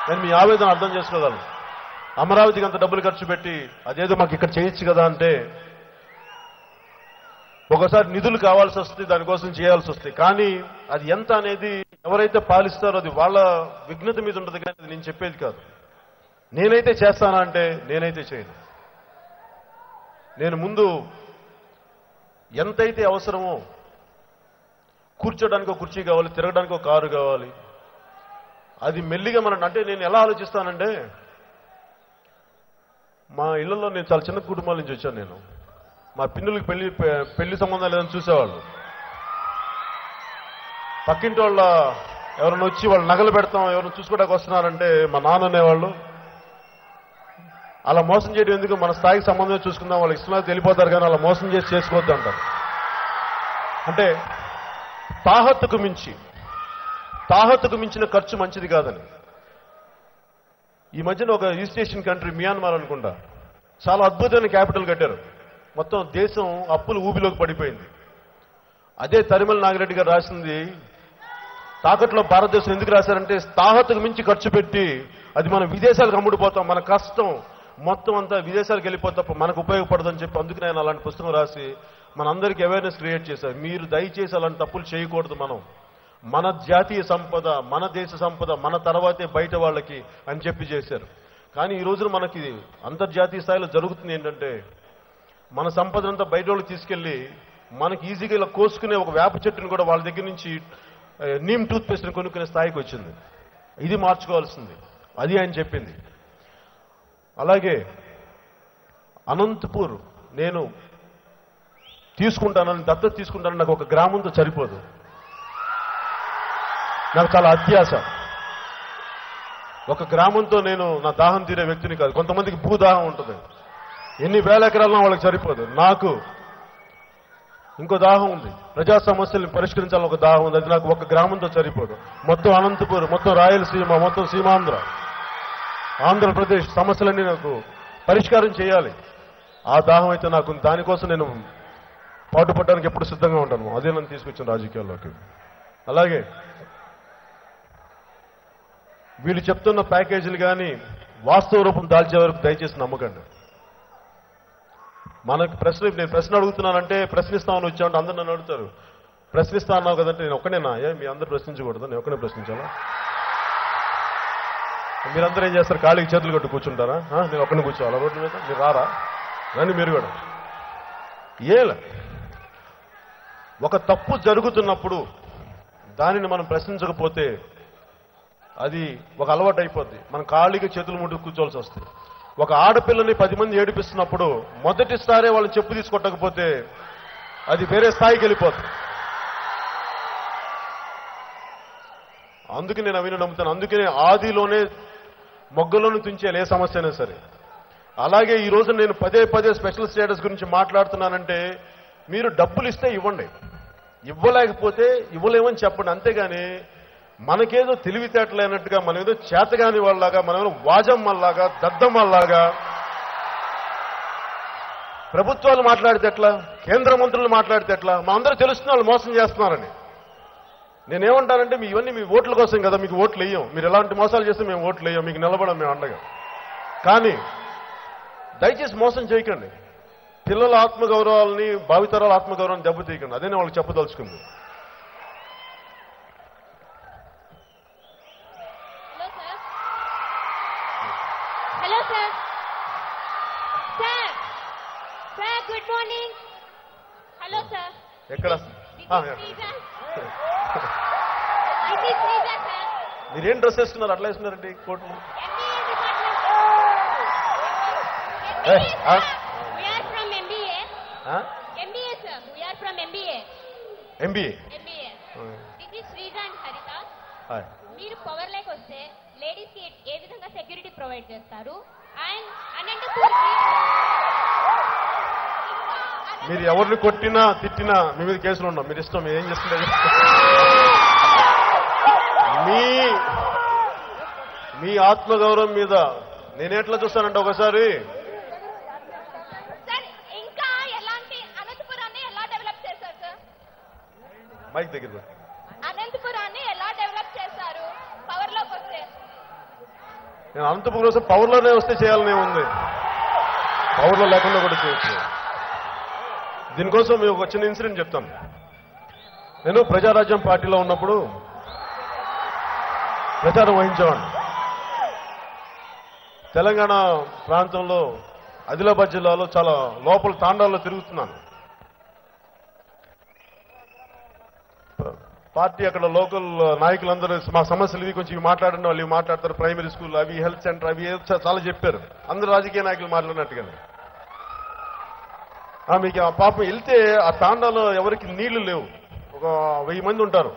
నేను మీ ఆవేదన అర్థం చేసుకోగలను. అమరావతికి అంత డబ్బులు ఖర్చు పెట్టి అదేదో మాకు ఇక్కడ చేయొచ్చు కదా అంటే ఒకసారి నిధులు కావాల్సి వస్తుంది, దానికోసం చేయాల్సి వస్తుంది. కానీ అది ఎంత అనేది ఎవరైతే పాలిస్తారో అది వాళ్ళ విఘ్నత మీద ఉంటుంది. కానీ అది నేను చెప్పేది కాదు. నేనైతే చేస్తానా అంటే నేనైతే చేయను. నేను ముందు ఎంతైతే అవసరమో, కూర్చోడానికి ఒక కుర్చీ కావాలి, తిరగడానికి ఒక కారు కావాలి, అది మెల్లిగా అంటే నేను ఎలా ఆలోచిస్తానంటే, మా ఇళ్లలో నేను చాలా చిన్న కుటుంబాల నుంచి వచ్చాను. నేను మా పిన్నులకి పెళ్లి సంబంధం లేదని చూసేవాళ్ళు. పక్కింటి వాళ్ళ ఎవరైనా వచ్చి వాళ్ళు నగలు పెడతాం, ఎవరైనా చూసుకోవడానికి వస్తున్నారంటే మా నాన్న అనేవాళ్ళు, అలా మోసం చేయడం ఎందుకు, మన స్థాయికి సంబంధం చూసుకుందాం, వాళ్ళకి ఇష్టం వెళ్ళిపోతారు కానీ అలా మోసం చేసి చేసుకోవద్దు అంటారు. అంటే తాహత్తుకు మించిన ఖర్చు మంచిది కాదని. ఈ మధ్యన ఒక ఈస్ట్ ఏషియన్ కంట్రీ మియాన్మార్ అనుకుంటా చాలా అద్భుతమైన క్యాపిటల్ కట్టారు. మొత్తం దేశం అప్పులు ఊబిలోకి పడిపోయింది. అదే తరిమల నాగిరెడ్డి గారు రాసింది తాకట్లో భారతదేశం ఎందుకు రాశారంటే, తాహత్తుకు మించి ఖర్చు పెట్టి అది మనం విదేశాలకు అమ్ముడుపోతాం, మన కష్టం మొత్తం అంతా విదేశాలకు వెళ్ళిపోతే తప్ప మనకు ఉపయోగపడదని చెప్పి అందుకని ఆయన అలాంటి పుస్తకం రాసి మనందరికీ అవేర్నెస్ క్రియేట్ చేశారు. మీరు దయచేసి అలాంటి తప్పులు చేయకూడదు. మన జాతీయ సంపద, మన దేశ సంపద మన తర్వాతే బయట వాళ్ళకి అని చెప్పి చేశారు. కానీ ఈ రోజున మనకి అంతర్జాతీయ స్థాయిలో జరుగుతుంది ఏంటంటే, మన సంపదనంతా బయట వాళ్ళకి తీసుకెళ్లి మనకి ఈజీగా ఇలా కోసుకునే ఒక వేప చెట్టుని కూడా వాళ్ళ దగ్గర నుంచి నీమ్ టూత్ పేస్ట్ని కొనుక్కునే స్థాయికి వచ్చింది. ఇది మార్చుకోవాల్సింది. అది ఆయన చెప్పింది. అలాగే అనంతపూర్ నేను తీసుకుంటానని, దత్తత తీసుకుంటానని నాకు ఒక గ్రామంతో సరిపోదు. నాకు చాలా అత్యాశ. ఒక గ్రామంతో నేను నా దాహం తీరే వ్యక్తిని కాదు. కొంతమందికి భూదాహం ఉంటుంది, ఎన్ని వేల ఎకరాలను వాళ్ళకి సరిపోదు. నాకు ఇంకో దాహం ఉంది, ప్రజా సమస్యల్ని పరిష్కరించాలని ఒక దాహం ఉంది. అది నాకు ఒక గ్రామంతో సరిపోదు. మొత్తం అనంతపూర్, మొత్తం రాయలసీమ, మొత్తం సీమాంధ్ర, ఆంధ్రప్రదేశ్ సమస్యలన్నీ నాకు పరిష్కారం చేయాలి. ఆ దాహం అయితే నాకు దానికోసం నేను పాటుపడడానికి ఎప్పుడు సిద్ధంగా ఉంటాను. అదే నన్ను తీసుకొచ్చిన రాజకీయాల్లోకి. అలాగే వీళ్ళు చెప్తున్న ప్యాకేజీలు కానీ వాస్తవ రూపం దాల్చే వరకు దయచేసి నమ్మకండి. మనకు నేను ప్రశ్న అడుగుతున్నానంటే ప్రశ్నిస్తామని వచ్చామంటే అందరూ నన్ను అడుగుతారు. ప్రశ్నిస్తా అన్నావు కదంటే నేను ఒక్కనేనా? మీ అందరూ ప్రశ్నించకూడదు, నేను ఒక్కనే ప్రశ్నించాలా? మీరందరూ ఏం చేస్తారు? ఖాళీకి చేతులు కట్టు కూర్చుంటారా? నేను ఒక్కనే కూర్చోవాలా రోడ్డు మీద? మీరు రారా? రండి మీరు కూడా. ఏలా ఒక తప్పు జరుగుతున్నప్పుడు దానిని మనం ప్రశ్నించకపోతే అది ఒక అలవాటు అయిపోద్ది. మనం ఖాళీగా చేతులు ముట్టు కూర్చోవలసి వస్తుంది. ఒక ఆడపిల్లని 10 మంది ఏడిపిస్తున్నప్పుడు మొదటిసారే వాళ్ళని చెప్పు తీసుకొట్టకపోతే అది వేరే స్థాయికి వెళ్ళిపోతుంది. అందుకే నేను అవిని నమ్ముతాను. అందుకనే ఆదిలోనే మొగ్గలోనే తుంచేయాలి ఏ సమస్య అయినా సరే. అలాగే ఈ రోజు నేను పదే స్పెషల్ స్టేటస్ గురించి మాట్లాడుతున్నానంటే మీరు డబ్బులు ఇస్తే ఇవ్వండి, ఇవ్వలేకపోతే ఇవ్వలేమని చెప్పండి. అంతేగాని మనకేదో తెలివితేటలేనట్టుగా, మనం ఏదో చేతగాని వాళ్ళలాగా, మనమేదో వాజమ్మల్లాగా, దద్దమ్మల్లాగా ప్రభుత్వాలు మాట్లాడితే ఎట్లా, కేంద్ర మంత్రులు మాట్లాడితే ఎట్లా? మనందరూ తెలుస్తున్న వాళ్ళు మోసం చేస్తున్నారని. నేనేమంటానంటే ఇవన్నీ మీ ఓట్ల కోసం కదా, మీకు ఓట్లు వేయం. మీరు ఎలాంటి మోసాలు చేస్తే మేము ఓట్లు వేయం, మీకు నిలబడం మేము అండగా. కానీ దయచేసి మోసం చేయకండి. పిల్లల ఆత్మగౌరవాలని, భావితరాల ఆత్మగౌరవాన్ని దెబ్బతీయకండి. అదే నేను వాళ్ళకి చెప్పదలుచుకుంది. Hello, sir. Sir, good morning. Hello, sir. ఎక్కడ? This is Srijan, sir. మీరేం డ్రెస్ వేసుకున్నారు? అట్లా వేసుకున్నారండి కోట్లు. We are from MBA. MBA, sir. We are from MBA. MBA. This is Srijan Harita. మీరు పవర్ లేక్ వస్తే లేడీస్ కి ఏ విధంగా సెక్యూరిటీ ప్రొవైడ్ చేస్తారు? అండ్ అనంతపూర్ మీరు ఎవరిని కొట్టినా తిట్టినా మీ మీద కేసులు ఉన్నాం. మీరు ఇష్టం, మీరు ఏం చేస్తుంటారు? మీ ఆత్మగౌరవం మీద నేనేట్లా చూస్తానంటే ఒకసారి ఇంకా ఎలాంటి అనంతపురాన్ని ఎలా డెవలప్ చేశారు సార్? మైక్ దగ్గర అనంతపురాన్ని ఎలా డెవలప్ చేశారు పవర్ లోకి వస్తే? నేను అనంతపురం కోసం పవర్లోనే వస్తే చేయాలనే ఉంది, పవర్లో లేకుండా కూడా చేయొచ్చు. దీనికోసం మేము ఒక చిన్న ఇన్సిడెంట్ చెప్తాం. నేను ప్రజారాజ్యం పార్టీలో ఉన్నప్పుడు ప్రచారం వహించేవాడిని. తెలంగాణ ప్రాంతంలో ఆదిలాబాద్ జిల్లాలో చాలా లోపల తాండాల్లో తిరుగుతున్నాను. పార్టీ అక్కడ లోకల్ నాయకులందరూ మా సమస్యలు ఇవి కొంచెం ఇవి మాట్లాడండి, వాళ్ళు ఇవి మాట్లాడతారు, ప్రైమరీ స్కూల్ అవి, హెల్త్ సెంటర్ అవి చాలా చెప్పారు. అందరూ రాజకీయ నాయకులు మాట్లాడినట్టుగానే. మీకు ఆ పాపం వెళ్తే ఆ తాండాలో ఎవరికి నీళ్లు లేవు, ఒక 1000 మంది ఉంటారు.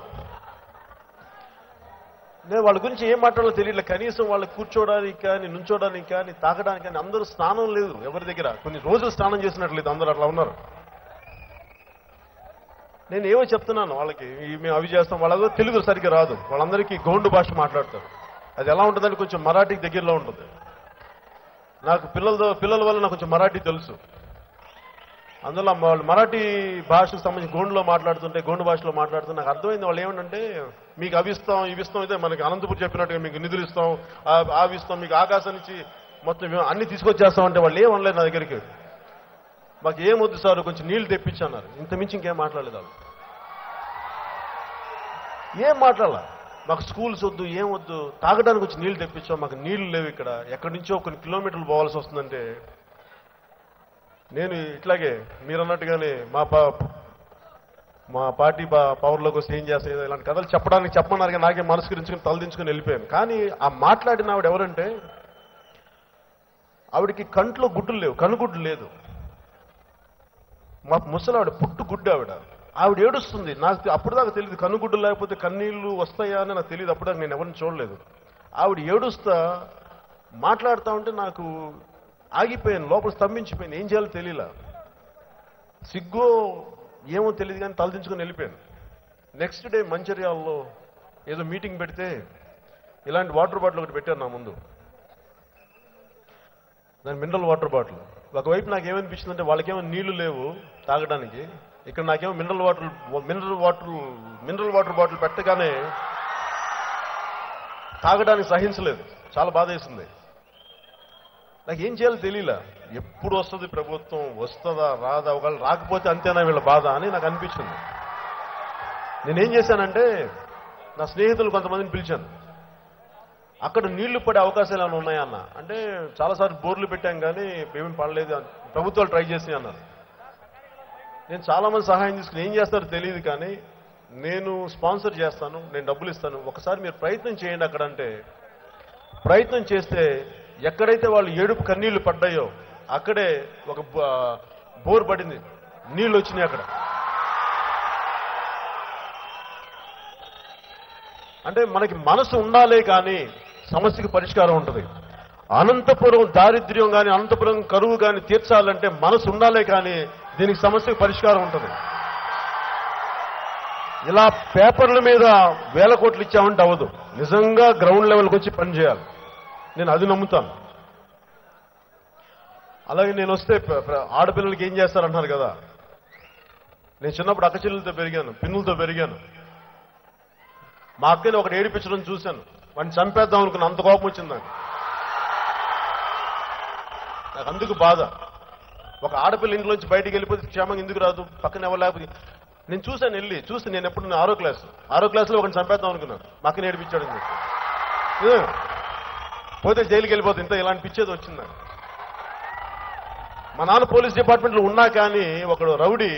నేను వాళ్ళ గురించి ఏం మాట్లాడాలో తెలియట్లే. కనీసం వాళ్ళకి కూర్చోడానికి కానీ, నుంచోడానికి కానీ, తాగడానికి కానీ అందరూ స్నానం లేదు ఎవరి దగ్గర. కొన్ని రోజులు స్నానం చేసినట్లేదు, అందరూ అట్లా ఉన్నారు. నేను ఏవో చెప్తున్నాను వాళ్ళకి, మేము అవి చేస్తాం. వాళ్ళ తెలుగు సరిగ్గా రాదు, వాళ్ళందరికీ గౌండు భాష మాట్లాడతారు. అది ఎలా ఉంటుందని కొంచెం మరాఠీకి దగ్గరలో ఉంటుంది. నాకు పిల్లల వల్ల నాకు కొంచెం మరాఠీ తెలుసు. అందులో వాళ్ళు మరాఠీ భాషకు సంబంధించి గోండులో మాట్లాడుతుంటే, గోండు భాషలో మాట్లాడుతుంటే నాకు అర్థమైంది వాళ్ళు ఏమంటే, మీకు అవి ఇస్తాం ఇవి ఇస్తాం, అయితే మనకి అనంతపురం చెప్పినట్టుగా మీకు నిధులు ఇస్తాం, అవి ఇస్తాం, మీకు ఆకాశం నుంచి మొత్తం అన్ని తీసుకొచ్చేస్తామంటే వాళ్ళు ఏమనలేదు నా దగ్గరికి. మాకు ఏమొద్దు సార్, కొంచెం నీళ్లు తెప్పించన్నారు. ఇంత మించి ఇంకేం మాట్లాడలేదు వాళ్ళు. ఏం మాట్లాడాల, మాకు స్కూల్స్ వద్దు, ఏం వద్దు, తాగడానికి వచ్చి నీళ్లు తెప్పించాం, మాకు నీళ్లు లేవు ఇక్కడ, ఎక్కడి నుంచో కొన్ని కిలోమీటర్లు పోవాల్సి వస్తుందంటే నేను ఇట్లాగే మీరు అన్నట్టుగానే మా పార్టీ పవర్లోకి వస్తే ఏం చేస్తాయి ఇలాంటి కథలు చెప్పమన్నారు కానీ నాకే మనస్కరించుకుని తలదించుకుని వెళ్ళిపోయాను. కానీ ఆ మాట్లాడిన ఆవిడ ఎవరంటే ఆవిడకి కంట్లో గుడ్డులు లేవు, కనుగుడ్డు లేదు. మా ముసలావిడ పుట్టు గుడ్డు ఆవిడ ఏడుస్తుంది. నాకు అప్పుడు దాకా తెలియదు కనుగుడ్డు లేకపోతే కన్నీళ్లు వస్తాయా అని నాకు తెలియదు. అప్పుడు నేను ఎవరిని చూడలేదు. ఆవిడ ఏడుస్తా మాట్లాడుతూ ఉంటే నాకు ఆగిపోయాను, లోపల స్తంభించిపోయాను. ఏం చేయాలో తెలియలా, సిగ్గో ఏమో తెలియదు కానీ తలదించుకొని వెళ్ళిపోయాను. నెక్స్ట్ డే మంచిర్యాలలో ఏదో మీటింగ్ పెడితే ఇలాంటి వాటర్ బాటిల్ ఒకటి పెట్టారు నా ముందు, దాని మినరల్ వాటర్ బాటిల్. ఒకవైపు నాకేమనిపించిందంటే వాళ్ళకేమో నీళ్లు లేవు తాగడానికి, ఇక్కడ నాకేమో మినరల్ వాటర్ బాటిల్ పెట్టగానే తాగడానికి సహించలేదు. చాలా బాధ వేసింది. నాకు ఏం చేయాలో తెలియలా. ఎప్పుడు వస్తుంది ప్రభుత్వం, వస్తుందా రాదా, ఒకవేళ రాకపోతే అంతేనా వీళ్ళ బాధ అని నాకు అనిపించింది. నేనేం చేశానంటే నా స్నేహితులు కొంతమందిని పిలిచాను. అక్కడ నీళ్లు పడే అవకాశాలు ఏమైనా ఉన్నాయా అన్న అంటే చాలాసార్లు బోర్లు పెట్టాం కానీ ఏమేమి పడలేదు, ప్రభుత్వాలు ట్రై చేసి అన్నారు. నేను చాలా మంది సహాయం తీసుకుని ఏం చేస్తారో తెలియదు కానీ నేను స్పాన్సర్ చేస్తాను, నేను డబ్బులు ఇస్తాను, ఒకసారి మీరు ప్రయత్నం చేయండి అక్కడ అంటే ప్రయత్నం చేస్తే ఎక్కడైతే వాళ్ళు ఏడుపు కన్నీళ్లు పడ్డాయో అక్కడే ఒక బోర్ పడింది, నీళ్లు వచ్చినాయి అక్కడ. అంటే మనకి మనసు ఉండాలే కానీ సమస్యకి పరిష్కారం ఉంటుంది. అనంతపురం దారిద్ర్యం కానీ అనంతపురం కరువు కానీ తీర్చాలంటే మనసు ఉండాలే కానీ దీనికి సమస్యకు పరిష్కారం ఉంటుంది. ఇలా పేపర్ల మీద వేల కోట్లు ఇచ్చామంటే అవ్వదు. నిజంగా గ్రౌండ్ లెవెల్కి వచ్చి పనిచేయాలి. నేను అది నమ్ముతాను. అలాగే నేను వస్తే ఆడపిల్లలకి ఏం చేస్తారంటున్నారు కదా, నేను చిన్నప్పుడు అక్క చెల్లెలతో పెరిగాను, పిన్నులతో పెరిగాను. మా అక్కని ఒకటి ఏడిపించడం చూశాను, వాడిని చంపేద్దాం అనుకున్న అంత కోపం వచ్చింది నాకు అందుకు బాధ. ఒక ఆడపిల్ల ఇంట్లోంచి బయటికి వెళ్ళిపోతే క్షేమంగా ఎందుకు రాదు, పక్కన ఎవరు లేకపోతే. నేను చూశాను, వెళ్ళి చూస్తే నేను ఎప్పుడు ఆరో క్లాసులో ఒకరిని చంపేద్దాం అనుకున్నాను, మా అక్కని ఏడిపించాడు అని చెప్పి. పోతే జైలుకి వెళ్ళిపోతే ఇంత ఇలాంటి పిచ్చేది వచ్చింది నాకు. మా నాన్న పోలీస్ డిపార్ట్మెంట్లో ఉన్నా కానీ ఒకడు రౌడీ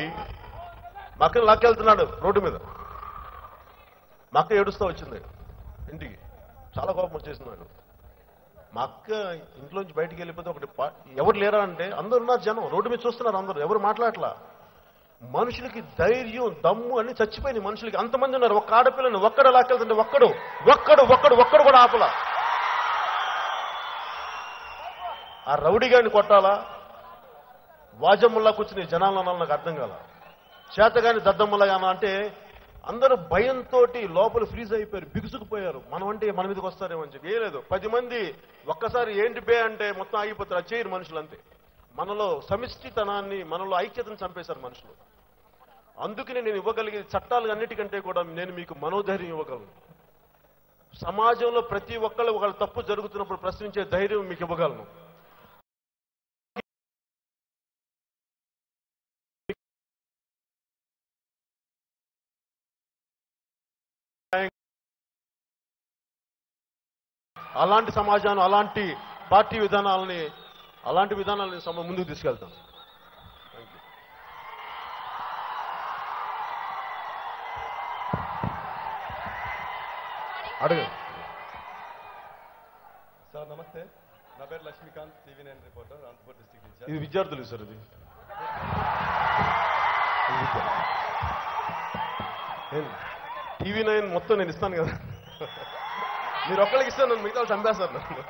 మా అక్కని లాక్కెళ్తున్నాడు రోడ్డు మీద. మా అక్క ఏడుస్తూ వచ్చింది ఇంటికి, చాలా కోపం వచ్చేసింది నాకు. మా అక్క ఇంట్లోంచి బయటికి వెళ్ళిపోతే ఒకటి ఎవరు లేరా అంటే అందరు ఉన్నారు, జనం రోడ్డు మీద చూస్తున్నారు, అందరూ ఎవరు మాట్లాడలా. మనుషులకి ధైర్యం దమ్ము అన్ని చచ్చిపోయినాయి మనుషులకి. అంతమంది ఉన్నారు. ఒక్క ఆడపిల్లని ఒక్కడు లాక్కెళ్తుంటే ఒక్కడు కూడా ఆపలా. ఆ రౌడీ గారిని కొట్టాలా, వాజమ్ముల్లా కూర్చుని జనాలను నాకు అర్థం కాల. చేతగాని దద్దమ్మలాగా అంటే అందరూ భయంతో లోపల ఫ్రీజ్ అయిపోయారు, బిగుసుకుపోయారు. మనం అంటే మన మీదకి వస్తారేమో అని చెప్పి. ఏ లేదు, 10 మంది ఒక్కసారి ఏంటి బే అంటే మొత్తం ఆగిపోతారు. అది చేయరు మనుషులు అంతే. మనలో సమిష్టితనాన్ని, మనలో ఐక్యతను చంపేశారు మనుషులు. అందుకనే నేను ఇవ్వగలిగే చట్టాలు అన్నిటికంటే కూడా నేను మీకు మనోధైర్యం ఇవ్వగలను. సమాజంలో ప్రతి ఒక్కళ్ళు ఒకళ్ళు తప్పు జరుగుతున్నప్పుడు ప్రశ్నించే ధైర్యం మీకు ఇవ్వగలను. అలాంటి సమాజాన్ని, అలాంటి పార్టీ విధానాలని, ముందుకు తీసుకెళ్తాం. అడుగు సార్. నమస్తే, నా పేరు Lakshmikanth, TV9 reporter, Anantapuram district నుంచి. ఇది విద్యార్థులు సార్. ఇది TV9 మొత్తం నేను ఇస్తాను కదా, మీరు ఒక్కరికి ఇస్తాను, నన్ను మిగతా చంపేస్తారు నన్ను.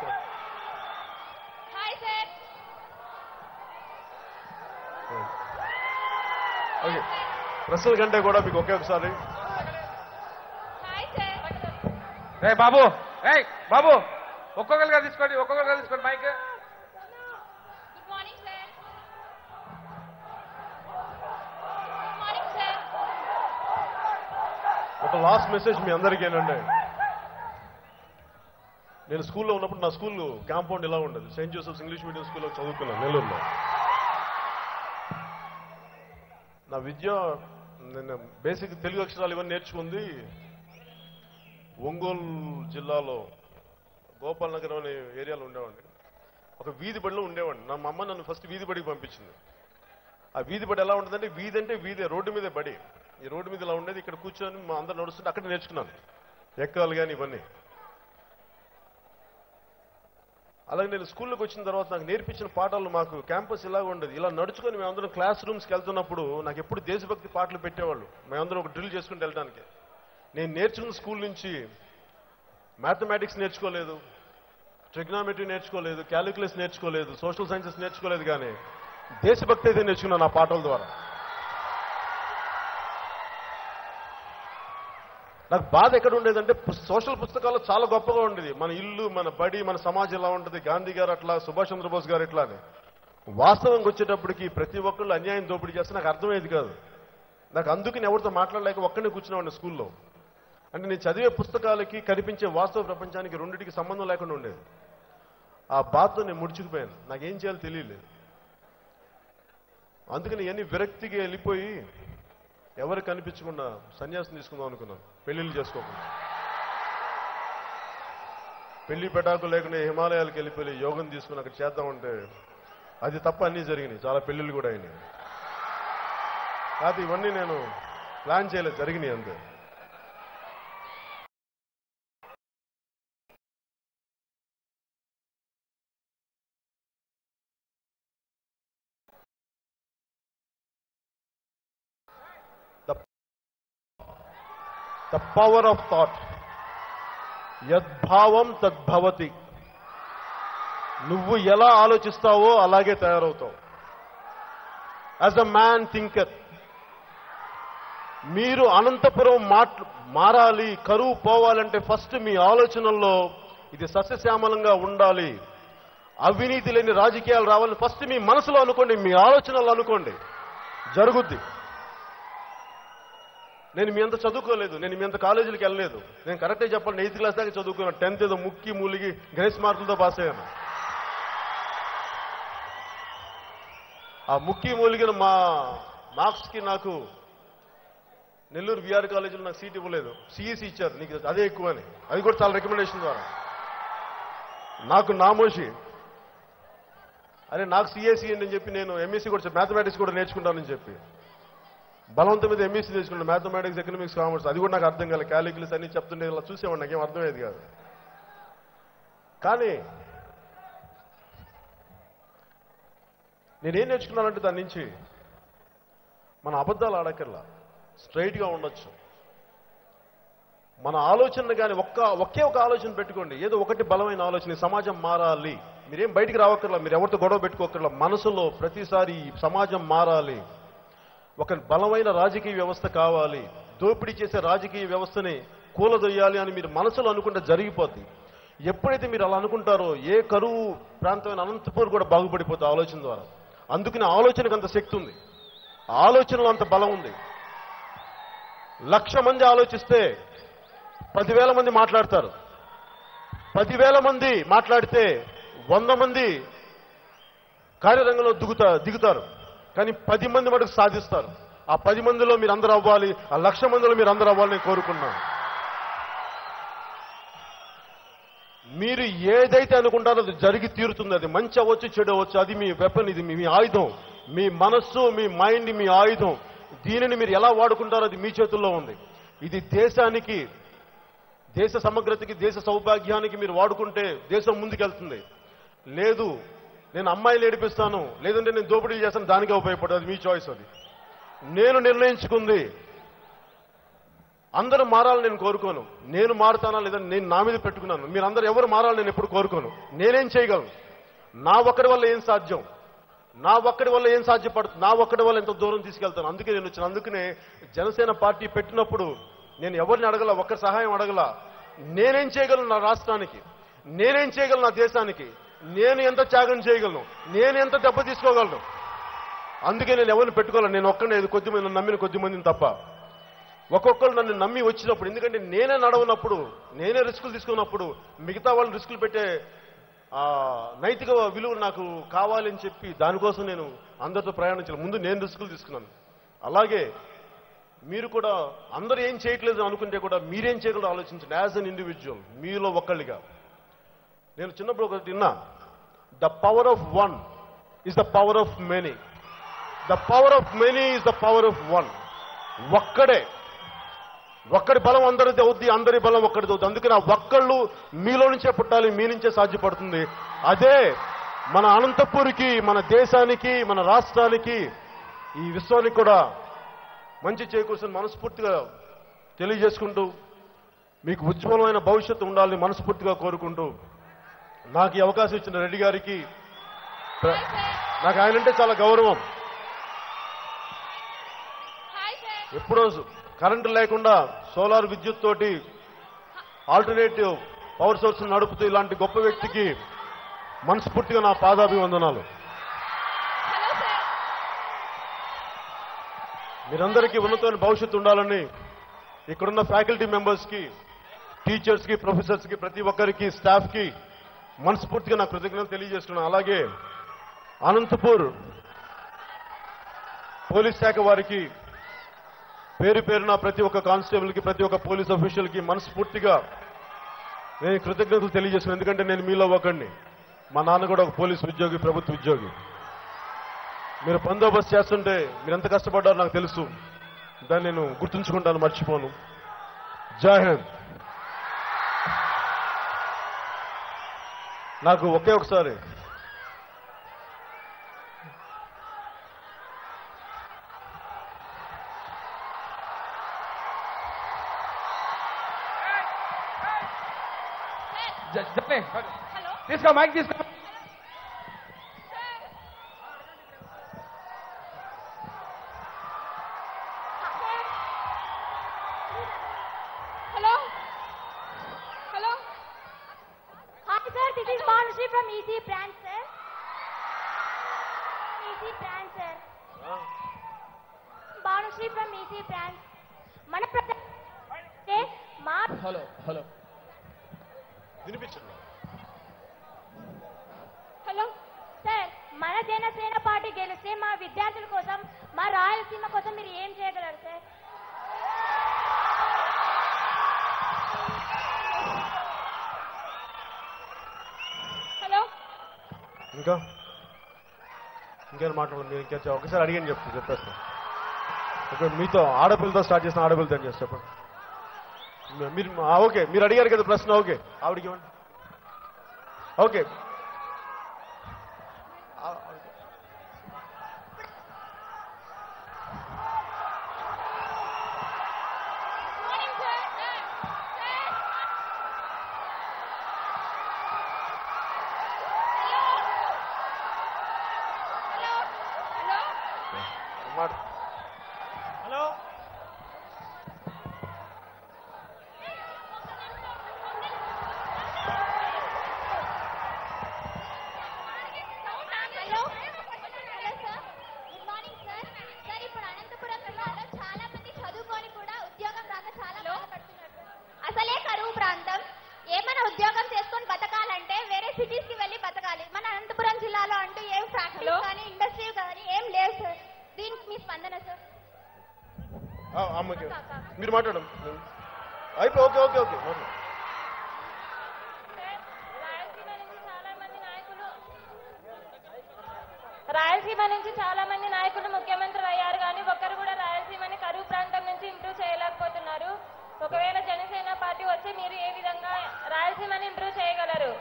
ఓకే, ప్రశ్నల కంటే కూడా మీకు ఒకే ఒకసారి. బాబు బాబు ఒక్కొక్కరుగా తీసుకోండి mic. Good morning sir. Good morning sir. ఒక లాస్ట్ మెసేజ్ మీ అందరికీ ఏంటంటే, నేను స్కూల్లో ఉన్నప్పుడు నా స్కూల్ కాంపౌండ్ ఇలా ఉండదు. సెయింట్ జోసెఫ్స్ ఇంగ్లీష్ మీడియం స్కూల్లో చదువుకున్నాను నెల్లూరులో. నా విద్య, నేను బేసిక్ తెలుగు అక్షరాలు ఇవన్నీ నేర్చుకుంది ఒంగోలు జిల్లాలో గోపాల్ నగర్ అనే ఏరియాలో ఉండేవాడిని. ఒక వీధి బడిలో ఉండేవాడిని. మా అమ్మ నన్ను ఫస్ట్ వీధి బడికి పంపించింది. ఆ వీధి బడి ఎలా ఉంటుందంటే వీధి అంటే వీధే, రోడ్డు మీదే బడి. ఈ రోడ్డు మీద ఇలా ఉండేది, ఇక్కడ కూర్చొని మా అందరు నడుస్తుంటే అక్కడ నేర్చుకున్నాను ఎక్కాలు కానీ ఇవన్నీ. అలాగే నేను స్కూల్లోకి వచ్చిన తర్వాత నాకు నేర్పించిన పాఠాలు, మాకు క్యాంపస్ ఇలాగ ఉండేది. ఇలా నడుచుకొని మేమందరం క్లాస్ రూమ్స్కి వెళ్తున్నప్పుడు నాకు ఎప్పుడు దేశభక్తి పాటలు పెట్టేవాళ్ళు. మేమందరం ఒక డ్రిల్ చేసుకుని వెళ్ళడానికి. నేను నేర్చుకున్న స్కూల్ నుంచి మ్యాథమెటిక్స్ నేర్చుకోలేదు, ట్రిగ్నామెట్రీ నేర్చుకోలేదు, క్యాలిక్యులస్ నేర్చుకోలేదు, సోషల్ సైన్సెస్ నేర్చుకోలేదు, కానీ దేశభక్తి అయితే నేర్చుకున్నాను ఆ పాటల ద్వారా. నాకు బాధ ఎక్కడ ఉండేదంటే సోషల్ పుస్తకాలు చాలా గొప్పగా ఉండేది. మన ఇల్లు, మన బడి, మన సమాజం ఎలా ఉంటుంది, గాంధీ గారు అట్లా, సుభాష్ చంద్రబోస్ గారు ఇట్లా అని. వాస్తవంగా వచ్చేటప్పటికి ప్రతి ఒక్కళ్ళు అన్యాయం దోపిడీ చేస్తే నాకు అర్థమయ్యేది కాదు. నాకు అందుకని ఎవరితో మాట్లాడలేక ఒక్కడిని కూర్చునేవాడిని స్కూల్లో. అంటే నేను చదివే పుస్తకాలకి కనిపించే వాస్తవ ప్రపంచానికి రెండింటికి సంబంధం లేకుండా ఉండేది. ఆ బాధతో నేను ముడుచుకుపోయాను. నాకేం చేయాలో తెలియలేదు. అందుకని ఇవన్నీ విరక్తిగా వెళ్ళిపోయి ఎవరు కనిపించకుండా సన్యాసం తీసుకుందాం అనుకున్నాను, పెళ్లిళ్ళు చేసుకోకుండా. పెళ్లి పెటాకు లేకుండా హిమాలయాలకు వెళ్ళిపోయి యోగం తీసుకుని అక్కడ చేద్దామంటే అది తప్ప అన్నీ జరిగినాయి. చాలా పెళ్లిళ్ళు కూడా అయినాయి. కాదు, ఇవన్నీ నేను ప్లాన్ చేయలేదు, జరిగినాయి అంతే. The power of thought. యద్భావం తద్భవతి. నువ్వు ఎలా ఆలోచిస్తావో అలాగే తయారవుతావు. As a man thinker. మీరు అనంతపురం మారాలి, కరువు పోవాలంటే ఫస్ట్ మీ ఆలోచనల్లో ఇది సస్యశ్యామలంగా ఉండాలి, అవినీతి లేని రాజకీయాలు రావాలని ఫస్ట్ మీ మనసులో అనుకోండి, మీ ఆలోచనలు అనుకోండి, జరుగుద్ది. నేను మీ అంత చదువుకోలేదు, నేను మీ అంత కాలేజీలకు వెళ్ళలేదు. నేను కరెక్ట్గా చెప్పాలి, 8th క్లాస్ దాకా చదువుకున్నాను. 10th ఏదో ముక్కి మూలిగి గ్రేస్ మార్కులతో పాస్ అయ్యాను. ఆ ముక్కి మూలిగిన మా మార్క్స్కి నాకు నెల్లూరు విఆర్ కాలేజీలో నాకు సీట్ ఇవ్వలేదు, సిఈసి ఇచ్చారు, నీకు అదే ఎక్కువ అని. అది కూడా చాలా రికమెండేషన్ ద్వారా. నాకు నామోషి, అరే నాకు సిఎస్సి అని చెప్పి నేను ఎంఎస్సీ కూడా మ్యాథమెటిక్స్ కూడా నేర్చుకుంటానని చెప్పి బలవంతం మీద ఎంఎస్సీ నేర్చుకున్నాను, మ్యాథమెటిక్స్, ఎకనామిక్స్, కామర్స్. అది కూడా నాకు అర్థం కాలేదు. క్యాలిక్యులస్ అన్ని చెప్తుంటే ఇలా చూసేవాడు, నాకేం అర్థమయ్యేది కాదు. కానీ నేనేం నేర్చుకున్నానంటే దాని నుంచి మన అబద్ధాలు ఆడక్కర్లా, స్ట్రైట్గా ఉండొచ్చు. మన ఆలోచన కానీ ఒకే ఒక ఆలోచన పెట్టుకోండి, ఏదో ఒకటి బలమైన ఆలోచన. సమాజం మారాలి, మీరేం బయటికి రావక్కర్లా, మీరు ఎవరితో గొడవ పెట్టుకోకర్లా. మనసులో ప్రతిసారి సమాజం మారాలి, ఒక బలమైన రాజకీయ వ్యవస్థ కావాలి, దోపిడీ చేసే రాజకీయ వ్యవస్థని కూలదొయ్యాలి అని మీరు మనసులో అనుకుంటే జరిగిపోద్ది. ఎప్పుడైతే మీరు అలా అనుకుంటారో ఏ కరువు ప్రాంతమైన అనంతపూర్ కూడా బాగుపడిపోతుంది ఆలోచన ద్వారా. అందుకని ఆలోచనకు అంత శక్తి ఉంది, ఆలోచనలో అంత బలం ఉంది. 1,00,000 మంది ఆలోచిస్తే 10,000 మంది మాట్లాడతారు. 10,000 మంది మాట్లాడితే 100 మంది కార్యరంగంలో దిగుతారు. కానీ 10 మంది మటుకు సాధిస్తారు. ఆ 10 మందిలో మీరు అందరూ అవ్వాలి, ఆ 1,00,000 మందిలో మీరు అందరూ అవ్వాలని నేను కోరుకున్నాను. మీరు ఏదైతే అనుకుంటారో అది జరిగి తీరుతుంది. అది మంచి అవ్వచ్చు, చెడు అవ్వచ్చు, అది మీ వెపన్, ఇది మీ ఆయుధం. మీ మనస్సు, మీ మైండ్ మీ ఆయుధం. దీనిని మీరు ఎలా వాడుకుంటారో అది మీ చేతుల్లో ఉంది. ఇది దేశానికి, దేశ సమగ్రతకి, దేశ సౌభాగ్యానికి మీరు వాడుకుంటే దేశం ముందుకెళ్తుంది. లేదు నేను అమ్మాయిలు ఏడిపిస్తాను, లేదంటే నేను దోపిడీ చేస్తాను, దానికే ఉపయోగపడదు. అది మీ చాయిస్. అది నేను నిర్ణయించుకుంది. అందరూ మారాలని నేను కోరుకోను. నేను మారుతానా లేదని నేను నా మీద పెట్టుకున్నాను. మీరందరూ ఎవరు మారాలని నేను ఎప్పుడు కోరుకోను. నేనేం చేయగలను? నా ఒక్కడి వల్ల ఏం సాధ్యం, నా ఒక్కడి వల్ల ఏం సాధ్యపడుతుంది, నా ఒక్కడి వల్ల ఎంత దూరం తీసుకెళ్తాను. అందుకే నేను వచ్చాను. అందుకనే జనసేన పార్టీ పెట్టినప్పుడు నేను ఎవరిని అడగల, ఒక్కరి సహాయం అడగల. నేనేం చేయగలను నా రాష్ట్రానికి, నేనేం చేయగలను నా దేశానికి, నేను ఎంత త్యాగం చేయగలను, నేను ఎంత దెబ్బ తీసుకోగలను. అందుకే నేను ఎవరిని పెట్టుకోగలను. నేను ఒక్కనే, కొద్దిమంది నమ్మిన కొద్దిమందిని తప్ప. ఒక్కొక్కరు నన్ను నమ్మి వచ్చినప్పుడు, ఎందుకంటే నేనే నడవనప్పుడు, నేనే రిస్కులు తీసుకున్నప్పుడు మిగతా వాళ్ళు రిస్కులు పెట్టే నైతిక విలువ నాకు కావాలని చెప్పి దానికోసం నేను అందరితో ప్రయాణించాను. ముందు నేను రిస్కులు తీసుకున్నాను. అలాగే మీరు కూడా అందరూ ఏం చేయట్లేదు అనుకుంటే కూడా మీరేం చేయగలరో ఆలోచించండి. యాజ్ అన్ ఇండివిజువల్, మీలో ఒక్కళ్ళిగా. నేను చిన్నప్పుడు ఒకటి విన్నా, the power of one is the power of many. The power of many is the power of one. ఒక్కడి బలం అందరిది అవుద్ది, అందరి బలం ఒక్కడిది అవుద్ది. అందుకని ఆ ఒక్కళ్ళు మీలో నుంచే పుట్టాలి, మీ నుంచే సాధ్యపడుతుంది. అదే మన అనంతపూర్కి, మన దేశానికి, మన రాష్ట్రానికి, ఈ విశ్వానికి కూడా మంచి చేకూర్చుని మనస్ఫూర్తిగా తెలియజేసుకుంటూ, మీకు ఉజ్వలమైన భవిష్యత్తు ఉండాలని మనస్ఫూర్తిగా కోరుకుంటూ, నాకు ఈ అవకాశం ఇచ్చిన రెడ్డి గారికి, నాకు ఆయనంటే చాలా గౌరవం. ఎప్పుడో కరెంటు లేకుండా సోలార్ విద్యుత్ తోటి ఆల్టర్నేటివ్ పవర్ సోర్స్ నడుపుతూ ఇలాంటి గొప్ప వ్యక్తికి మనస్ఫూర్తిగా నా పాదాభివందనాలు. మీరందరికీ ఉన్నతమైన భవిష్యత్తు ఉండాలని ఇక్కడున్న ఫ్యాకల్టీ మెంబర్స్కి, టీచర్స్కి, ప్రొఫెసర్స్కి, ప్రతి ఒక్కరికి, స్టాఫ్కి మనస్ఫూర్తిగా నా కృతజ్ఞతలు తెలియజేస్తున్నాను. అలాగే అనంతపూర్ పోలీస్ శాఖ వారికి పేరు పేరున ప్రతి ఒక్క కానిస్టేబుల్కి, ప్రతి ఒక్క పోలీస్ అఫీషియల్కి మనస్ఫూర్తిగా నేను కృతజ్ఞతలు తెలియజేస్తున్నాను. ఎందుకంటే నేను మీలో ఒకడిని. మా నాన్న కూడా ఒక పోలీస్ ఉద్యోగి, ప్రభుత్వ ఉద్యోగి. మీరు బందోబస్తు చేస్తుంటే మీరు ఎంత కష్టపడ్డారో నాకు తెలుసు. దాన్ని నేను గుర్తుంచుకుంటాను, మర్చిపోను. జై హింద్. నాకు ఒకే ఒకసారి తీసుకో, మైక్ తీసుకో. Hello? Hello? Hi sir, this is Bhanushri from EC branch sir. EC branch sir. Bhanushri from EC branch. మన హలో వినిపించండి. హలో సార్, మన జనసేన పార్టీ గెలిస్తే మా విద్యార్థుల కోసం, మా రాయలసీమ కోసం మీరు ఏం చేయగలరు సార్? హలో ఇంకేం మాట్లాడండి. ఒకసారి అడిగని చెప్పేస్తాను. ఓకే, మీతో ఆడపిల్లతో స్టార్ట్ చేసిన ఆడపిల్లతో అని చేసి చెప్పండి. మీరు ఓకే, మీరు అడిగారు కదా ప్రశ్న. ఓకే, ఆవిడికి ఇవ్వండి. ఓకే, హలో అసలే కరువు ప్రాంతం. ఏమైనా ఉద్యోగం చేసుకొని బతకాలంటే వేరే సిటీస్ కి వెళ్ళి బతకాలి. మన అనంతపురం జిల్లాలో అంటూ ఏం ఫ్యాక్టరీస్ కానీ ఇండస్ట్రీ కానీ ఏం లేవు సార్. దీనికి మీ స్పందన సార్? అమ్మకి మీరు మాట్లాడండి. అయిపోయి ఓకే ఓకే ఓకే మాట్లాడు. రాయలసీమ నుంచి చాలా మంది నాయకులు ముఖ్యమంత్రులు అయ్యారు, కానీ ఒక్కరు కూడా రాయలసీమని కరువు ప్రాంతం నుంచి ఇంప్రూవ్ చేయలేకపోతున్నారు. ఒకవేళ జనసేన పార్టీ వచ్చి మీరు ఏ విధంగా రాయలసీమని ఇంప్రూవ్ చేయగలరు?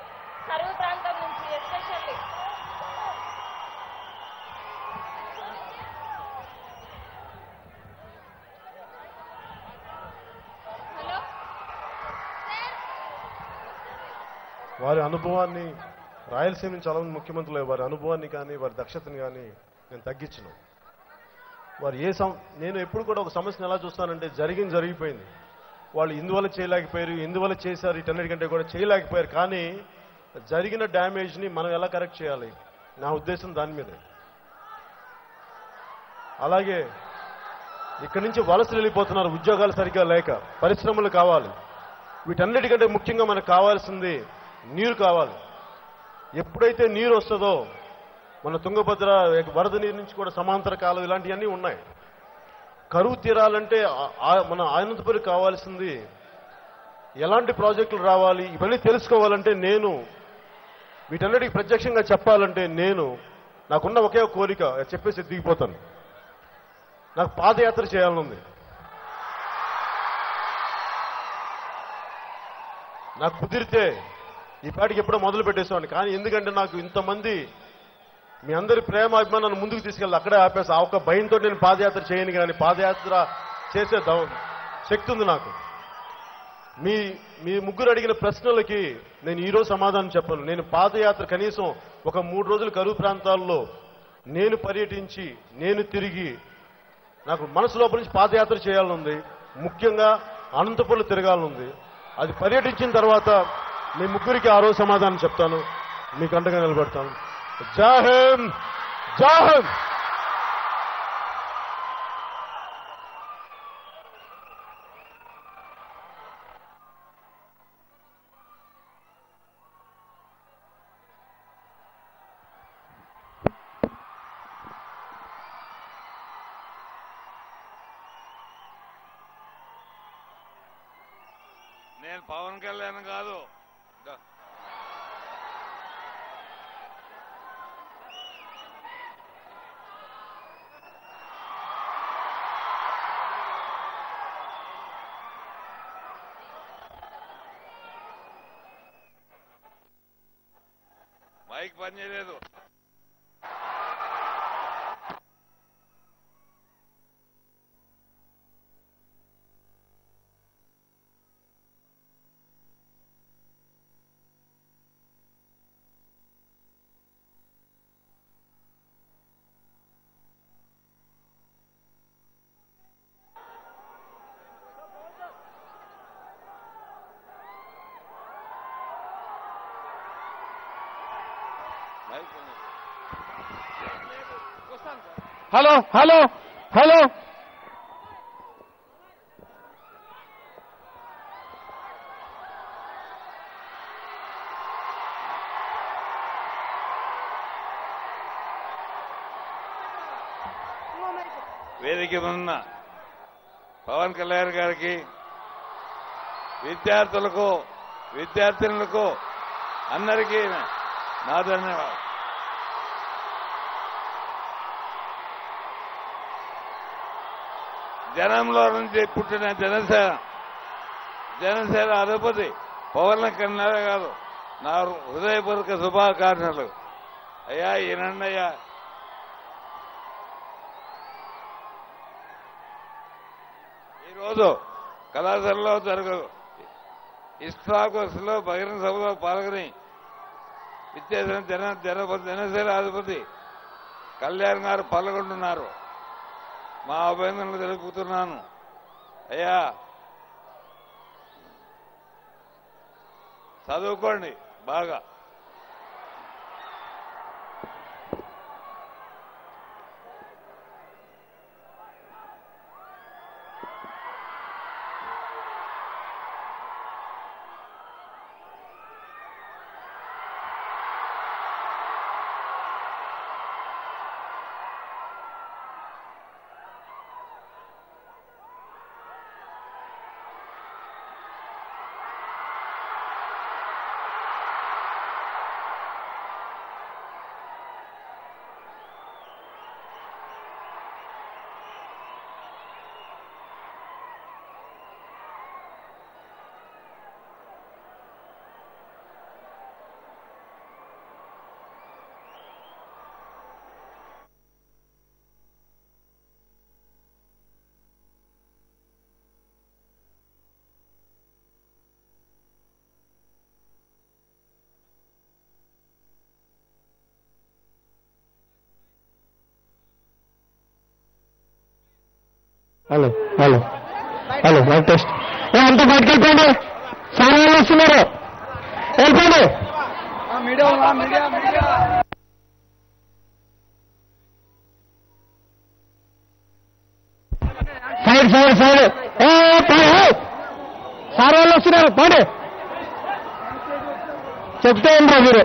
కరువు ప్రాంతం నుంచి ఎస్పెషల్లీ. హలో వారి అనుభవాన్ని, రాయలసీమ నుంచి చాలా మంది ముఖ్యమంత్రులు వారి అనుభవాన్ని కానీ వారి దక్షతని కానీ నేను తగ్గించను. వారు నేను ఎప్పుడు కూడా ఒక సమస్యను ఎలా చూస్తానంటే, జరిగిపోయింది. వాళ్ళు ఇందువల్ల చేయలేకపోయారు, ఇందువల్ల చేశారు, వీటన్నిటికంటే కూడా చేయలేకపోయారు. కానీ జరిగిన డ్యామేజ్ని మనం ఎలా కరెక్ట్ చేయాలి, నా ఉద్దేశం దాని మీదే. అలాగే ఇక్కడి నుంచి వలసలు వెళ్ళిపోతున్నారు, ఉద్యోగాలు సరిగ్గా లేక, పరిశ్రమలు కావాలి. వీటన్నిటికంటే ముఖ్యంగా మనకు కావాల్సింది నీరు కావాలి. ఎప్పుడైతే నీరు వస్తుందో, మన తుంగభద్ర వరద నీరు నుంచి కూడా సమాంతర కాలం ఇలాంటివన్నీ ఉన్నాయి. కరువు తీరాలంటే మన అనంతపురం కావాల్సింది ఎలాంటి ప్రాజెక్టులు రావాలి, ఇవన్నీ తెలుసుకోవాలంటే నేను వీటన్నిటికీ ప్రత్యక్షంగా చెప్పాలంటే నాకున్న ఒకే కోరిక చెప్పేసి దిగిపోతాను. నాకు పాదయాత్ర చేయాలని ఉంది. నాకు కుదిరితే ఈ పాటికి ఎప్పుడో మొదలు పెట్టేసేవాడిని. కానీ ఎందుకంటే నాకు ఇంతమంది మీ అందరి ప్రేమ అభిమానాన్ని ముందుకు తీసుకెళ్ళి అక్కడే ఆపేసి ఆ ఒక్క భయంతో నేను పాదయాత్ర చేయను. కానీ పాదయాత్ర చేసే శక్తి ఉంది నాకు. మీ ముగ్గురు అడిగిన ప్రశ్నలకి నేను ఈరోజు సమాధానం చెప్పను. నేను పాదయాత్ర కనీసం ఒక 3 రోజులు కరువు ప్రాంతాల్లో నేను పర్యటించి నేను తిరిగి నాకు మనసు లోపల నుంచి పాదయాత్ర చేయాలనుంది. ముఖ్యంగా అనంతపురంలో తిరగాలనుంది. అది పర్యటించిన తర్వాత మీ ముగ్గురికి ఆ రోజు సమాధానం చెప్తాను, మీకు అండగా నిలబడతాను. జై హింద్, జై హింద్. నేను పవన్ కళ్యాణ్ కాదు. మైక్ పనిచేయలేదు. హలో హలో హలో వేదిక ఉన్న పవన్ కళ్యాణ్ గారికి, విద్యార్థులకు, విద్యార్థినులకు అందరికీ నా ధన్యవాదాలు. జనంలో నుంచి పుట్టిన జనసేన అధిపతి పవన్ కళ్యాణ్ గారు నా హృదయపూర్వక శుభాకాంక్షలు. అయ్యా ఈయనన్నయ్య, ఈరోజు కళాశాలలో జరుగు ఇస్లాకోస్లో బహిరంగ సభలో పాల్గొని ఇచ్చేసిన జనసేన అధిపతి కళ్యాణ్ గారు పాల్గొంటున్నారు. మా అభినందనలు తెలుపుతున్నాను. అయ్యా చదువుకోండి బాగా. Hello hello hello mic test. అంతా బయటకు వెళ్ళిపోండి, సార్ వాళ్ళు వస్తున్నారు, వెళ్ళిపోండి. సైడ్ సైడ్ సైడ్, సార్ వాళ్ళు వస్తున్నారు, పోండి. చెప్తే ఉండరు మీరు.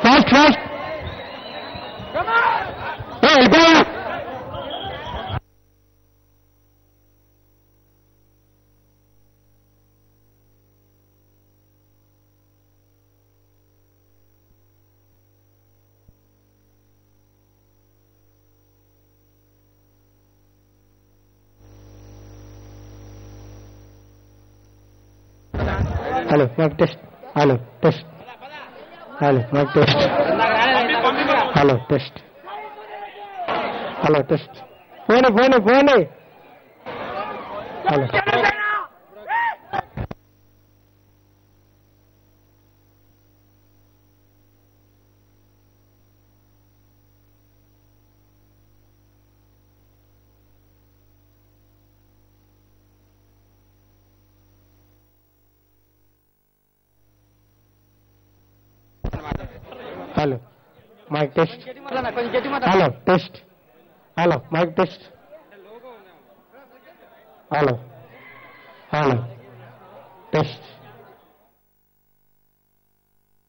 ఫాస్ట్ ఫాస్ట్ వెళ్ళిపోయా. Hello mic test hello test hello mic test hello test hello test పోనీ పోనీ పోనీ hello hello mic test hello test hello mic test hello hello test